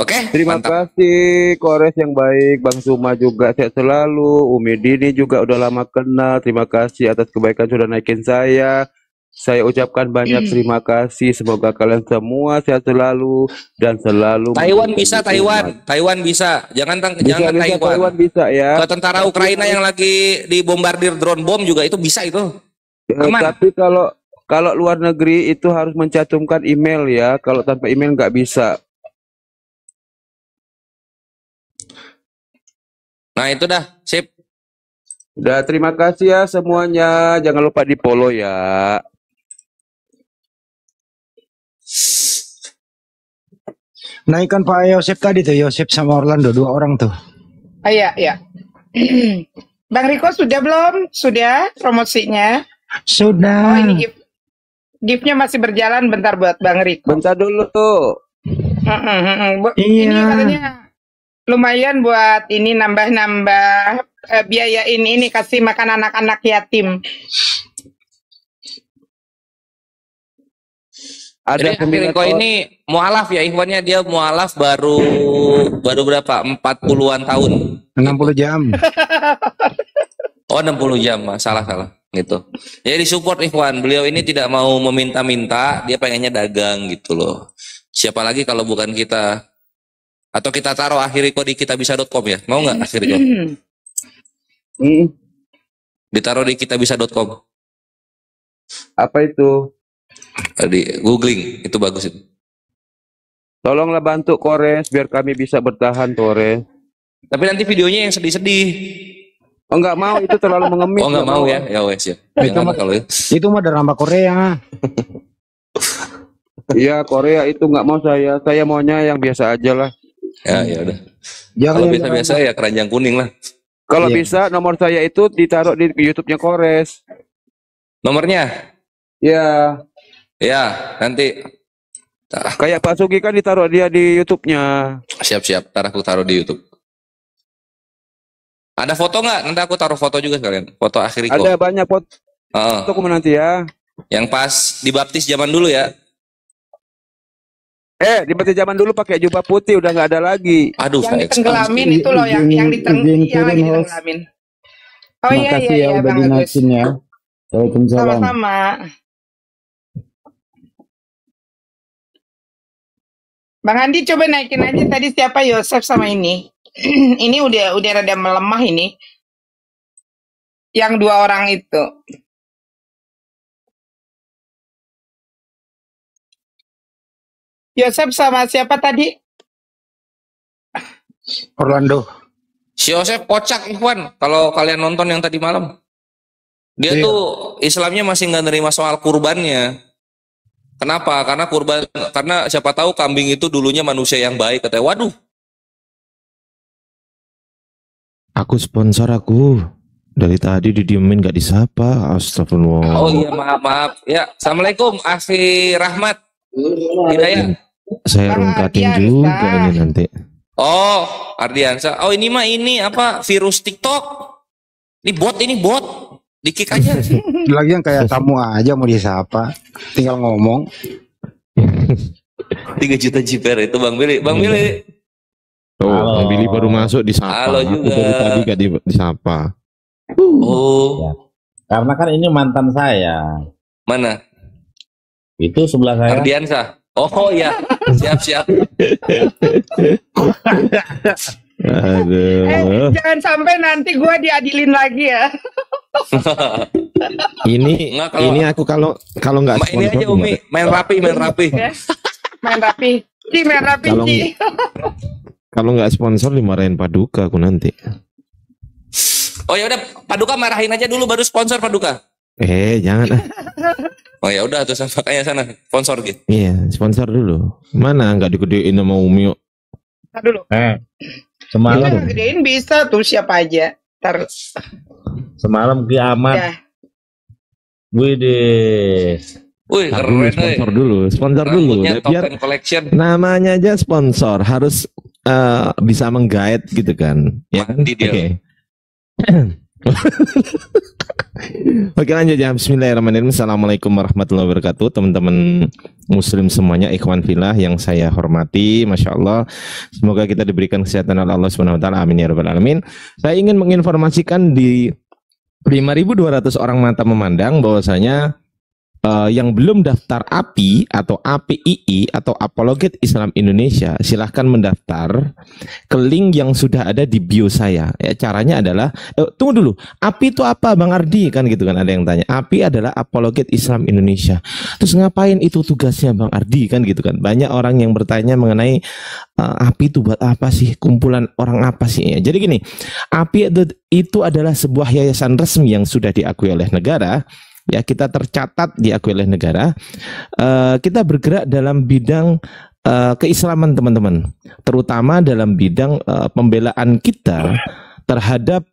Oke, terima mantap. kasih Kores yang baik, Bang Suma juga sehat selalu, Umi Dini juga udah lama kenal. Terima kasih atas kebaikan sudah naikin saya. Saya ucapkan banyak terima kasih. Semoga kalian semua sehat selalu dan selalu. Taiwan bisa, Taiwan bisa. Jangan Taiwan. Taiwan bisa ya. Ke tentara Ukraina yang lagi dibombardir drone bom juga itu bisa itu. Aman. Tapi kalau luar negeri itu harus mencantumkan email ya. Kalau tanpa email nggak bisa. Nah itu dah, sip. Udah, terima kasih ya semuanya. Jangan lupa di follow ya. Naikkan Pak Yosep tadi tuh, Yosep sama Orlando, 2 orang tuh. Iya. Bang Riko sudah belum? Sudah promosinya? Sudah. Oh ini gift-nya masih berjalan, bentar buat Bang Riko. Bentar dulu tuh. Ini katanya lumayan buat ini nambah-nambah biaya ini kasih makan anak-anak yatim. Jadi Akhiriko ini mualaf ya Ikhwannya, dia mualaf baru berapa? 40-an tahun. 60 jam. Oh 60 jam, salah gitu. Jadi support Ikhwan, beliau ini tidak mau meminta-minta, dia pengennya dagang gitu loh. Siapa lagi kalau bukan kita? Atau kita taruh Akhiriko di kitabisa.com ya? Mau nggak Akhiriko? Ditaruh di kitabisa.com. Apa itu? Di googling, itu bagus itu. Tolonglah bantu Kores biar kami bisa bertahan Kores. Tapi nanti videonya yang sedih-sedih. Oh nggak mau, itu terlalu mengemis. Oh nggak mau ya? Ya wes ya. Itu mah drama Korea. Iya Korea itu nggak mau saya. Saya maunya yang biasa aja lah. Ya udah. Kalau biasa-biasa ya keranjang kuning lah. Kalau bisa nomor saya itu ditaruh di YouTube-nya Kores. Nomornya? Ya. Ya, nanti. Kayak Pak Sugi kan ditaruh dia di YouTube-nya. Siap-siap, ntar aku taruh di YouTube. Ada foto nggak? Nanti aku taruh foto juga sekalian. Foto Akhiriko. Ada banyak foto. Foto nanti ya. Yang pas dibaptis zaman dulu ya. Dibaptis zaman dulu pakai jubah putih, udah nggak ada lagi. Aduh, yang ditenggelamin itu loh, yang lagi ditenggelamin. Oh iya, Bang Agus. Ya. Waalaikumsalam. Sama-sama. Bang Andi coba naikin aja tadi siapa Yosef sama ini. Ini udah rada melemah ini. Yang 2 orang itu. Yosef sama siapa tadi? Orlando. Si Yosef kocak Ikhwan. Kalau kalian nonton yang tadi malam. Dia tuh Islamnya masih nggak nerima soal kurbannya. Kenapa? Karena siapa tahu kambing itu dulunya manusia yang baik. Katanya, waduh. Aku sponsor aku. Dari tadi didiemin gak disapa. Astagfirullah. Oh iya, maaf. Ya, Assalamualaikum, Afi Rahmat. Hidayat. Saya rungkatin juga ini nanti. Oh, Ardiansa. Oh, ini mah ini apa? Virus TikTok. Ini bot. Di-kick aja. Lagian kayak kamu aja mau disapa, tinggal ngomong. 3 juta jiper itu Bang Billy. Bang Billy. Oh, Bang Billy baru masuk disapa. Halo Aku juga. dari tadi gak disapa. Oh. Karena kan ini mantan saya. Mana? Itu sebelah saya. Ardiansa. Oh iya. Siap. Aduh. Jangan sampai nanti gua diadilin lagi ya. Ini Nggak, kalau- ini aku kalau nggak Ini aja Umi, main rapi. Ya. Main rapi. Main rapi, Kalau- Ci. kalau nggak sponsor dimarahin Paduka aku nanti. Oh ya udah, Paduka marahin aja dulu baru sponsor Paduka. Jangan ah. Oh ya udah tuh makanya sana sponsor gitu. Iya, sponsor dulu. Mana nggak digedein sama Umi yuk. Ntar dulu. Semalam Iya, gedein bisa tuh siapa aja. Ntar. semalam kiamat. Ya. Widih. Wih, Ntar dulu, keren sponsor dulu, sponsor dulu. Rambutnya Top Biar 10 Collection. namanya aja sponsor harus bisa menggait gitu kan. Ya kan? Mandi dia. Oke. Oke lanjut ya. Bismillahirrahmanirrahim. Assalamualaikum warahmatullahi wabarakatuh. Teman-teman muslim semuanya, ikhwan fillah yang saya hormati, Masya Allah. Semoga kita diberikan kesehatan oleh Allah Subhanahu wa taala. Amin ya rabbal alamin. Saya ingin menginformasikan di 5.200 orang mata memandang bahwasanya yang belum daftar API atau APII atau Apologet Islam Indonesia, silahkan mendaftar ke link yang sudah ada di bio saya. Ya, caranya adalah tunggu dulu, API itu apa Bang Ardi, kan gitu kan, ada yang tanya. API adalah Apologet Islam Indonesia. Terus ngapain itu tugasnya Bang Ardi, kan gitu kan. Banyak orang yang bertanya mengenai API itu buat apa sih, kumpulan orang apa sih ya. Jadi gini, API itu adalah sebuah yayasan resmi yang sudah diakui oleh negara. Ya, kita tercatat diakui oleh negara. Kita bergerak dalam bidang keislaman teman-teman, terutama dalam bidang pembelaan kita terhadap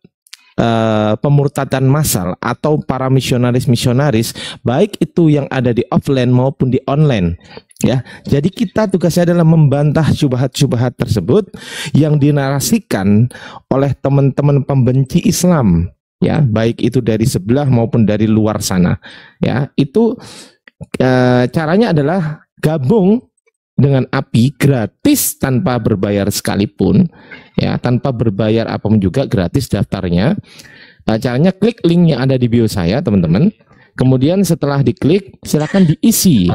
pemurtadan massal atau para misionaris-misionaris, baik itu yang ada di offline maupun di online. Ya, jadi kita tugasnya adalah membantah syubhat-syubhat tersebut yang dinarasikan oleh teman-teman pembenci Islam. Ya, baik itu dari sebelah maupun dari luar sana. Ya, itu caranya adalah gabung dengan API gratis tanpa berbayar sekalipun. Ya, tanpa berbayar apapun juga, gratis daftarnya. Caranya klik link yang ada di bio saya, teman-teman. Kemudian setelah diklik, silakan diisi.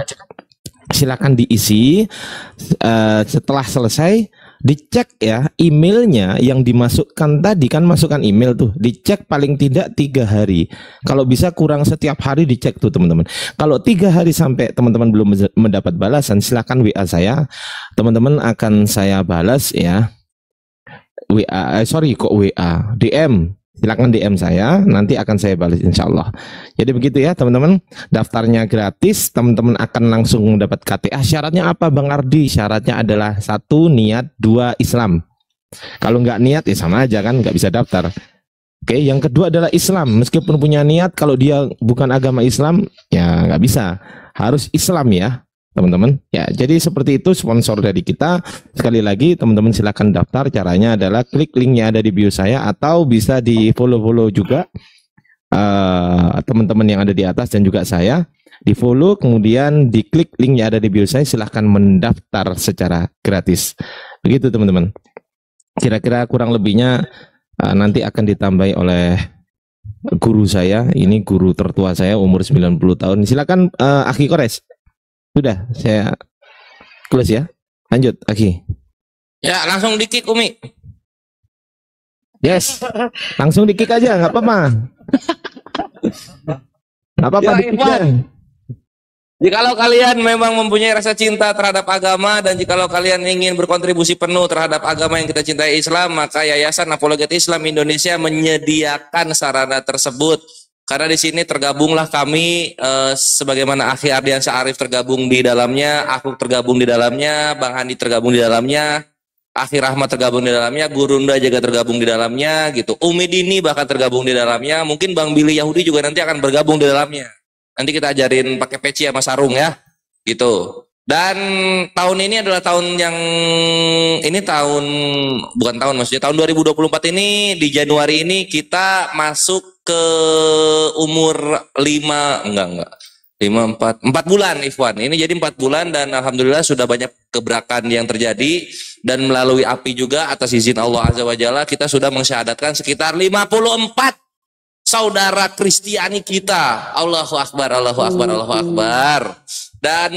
Setelah selesai, dicek ya emailnya yang dimasukkan tadi, kan masukkan email tuh, dicek paling tidak 3 hari. Kalau bisa kurang setiap hari dicek tuh teman-teman. Kalau 3 hari sampai teman-teman belum mendapat balasan, silakan WA saya, teman-teman akan saya balas ya. DM, silakan DM saya, nanti akan saya balas insya Allah. Jadi begitu ya teman-teman, daftarnya gratis, teman-teman akan langsung mendapat KTA. Syaratnya apa Bang Ardi? Syaratnya adalah 1 niat, 2 Islam. Kalau nggak niat ya sama aja kan, nggak bisa daftar. Oke, yang kedua adalah Islam. Meskipun punya niat, kalau dia bukan agama Islam ya nggak bisa, harus Islam ya teman-teman. Ya, jadi seperti itu sponsor dari kita. Sekali lagi teman-teman silakan daftar. Caranya adalah klik linknya ada di bio saya, atau bisa di follow juga teman-teman yang ada di atas dan juga saya. Di follow kemudian diklik linknya ada di bio saya, silahkan mendaftar secara gratis. Begitu teman-teman. Kira-kira kurang lebihnya nanti akan ditambahi oleh guru saya. Ini guru tertua saya, umur 90 tahun. Silakan Aki Kores. Sudah, saya close ya. Lanjut, Aki. Ya, langsung di-kick Umi. Yes. Langsung di-kick aja, nggak apa-apa. Nggak apa-apa Ya, di-kick Ikhwan. aja. Jikalau kalian memang mempunyai rasa cinta terhadap agama, dan jikalau kalian ingin berkontribusi penuh terhadap agama yang kita cintai, Islam, maka Yayasan Apologet Islam Indonesia menyediakan sarana tersebut. Karena di sini tergabunglah kami, sebagaimana Akhi Ardiansa Arif tergabung di dalamnya, aku tergabung di dalamnya, Bang Handi tergabung di dalamnya, Akhir Rahmat tergabung di dalamnya, Gurunda juga tergabung di dalamnya gitu. Umi Dini bahkan tergabung di dalamnya. Mungkin Bang Billy Yahudi juga nanti akan bergabung di dalamnya. Nanti kita ajarin pakai peci sama sarung ya. Gitu. Dan tahun ini adalah tahun yang maksudnya tahun 2024 ini di Januari ini kita masuk ke umur 4 bulan Ikhwan. Ini jadi 4 bulan dan alhamdulillah sudah banyak gebrakan yang terjadi dan melalui API juga atas izin Allah Azza wa Jalla kita sudah mensyahadatkan sekitar 54 saudara Kristiani kita. Allahu Akbar, Allahu Akbar, Allahu Akbar. Dan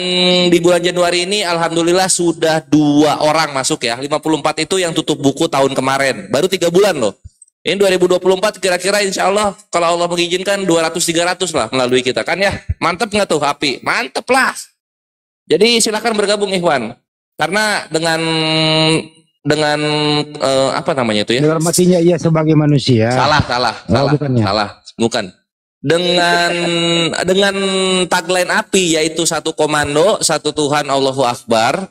di bulan Januari ini alhamdulillah sudah 2 orang masuk ya. 54 itu yang tutup buku tahun kemarin. Baru 3 bulan loh. Ini 2024 kira-kira insya Allah kalau Allah mengizinkan 200-300 lah melalui kita kan ya. Mantep nggak tuh API? Mantep lah. Jadi silakan bergabung Ikhwan. Karena dengan apa namanya itu ya? Dengan matinya ia sebagai manusia. Bukan. Dengan tagline API yaitu satu komando, satu Tuhan, Allahu Akbar,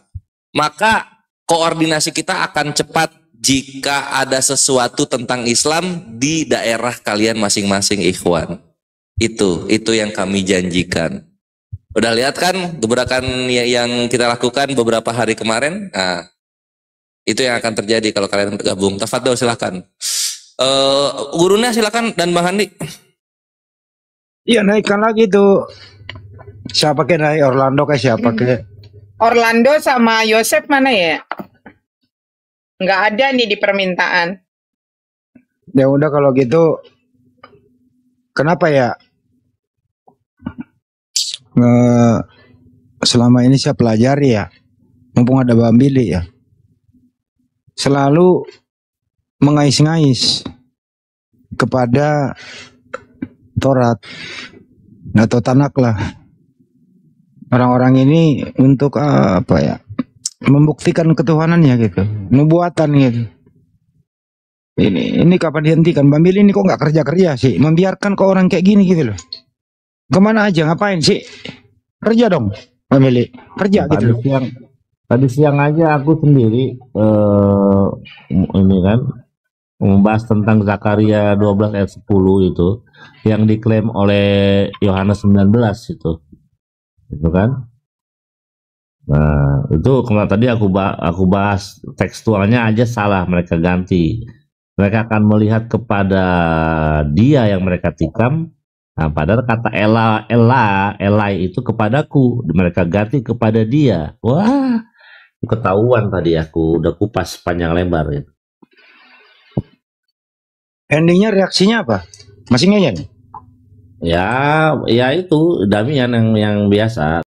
maka koordinasi kita akan cepat jika ada sesuatu tentang Islam di daerah kalian masing-masing Ikhwan. Itu yang kami janjikan. Udah lihat kan gebrakan yang kita lakukan beberapa hari kemarin? Nah, itu yang akan terjadi kalau kalian bergabung. Tafadhol silakan. Gurunya silakan dan Bang Handi. Iya naikkan lagi tuh. Siapa ke naik Orlando ke siapa ke? Orlando sama Yosef mana ya? Nggak ada nih di permintaan. Ya udah kalau gitu. Kenapa ya? Selama ini saya pelajari ya. Mumpung ada Bang Billy ya. Selalu mengais-ngais kepada Taurat atau Tanak lah. Orang-orang ini untuk apa ya? Membuktikan ketuhanannya gitu, nubuatan gitu. Ini kapan dihentikan? Bang Billy ini kok nggak kerja sih? Membiarkan kok orang kayak gini gitu loh. Kemana aja ngapain sih? Kerja dong, Bang Billy. Kerja gitu. Tadi siang aja aku sendiri ini kan membahas tentang Zakaria 12 ayat 10 itu yang diklaim oleh Yohanes 19 itu kan. Nah, itu kemarin tadi aku bahas tekstualnya aja salah, mereka ganti. Mereka akan melihat kepada dia yang mereka tikam. Nah, padahal kata Elai itu kepadaku, mereka ganti kepada dia. Wah, ketahuan tadi aku udah kupas panjang lebar gitu. Endingnya reaksinya apa? Masih ngeyel? Ya itu Damian yang biasa.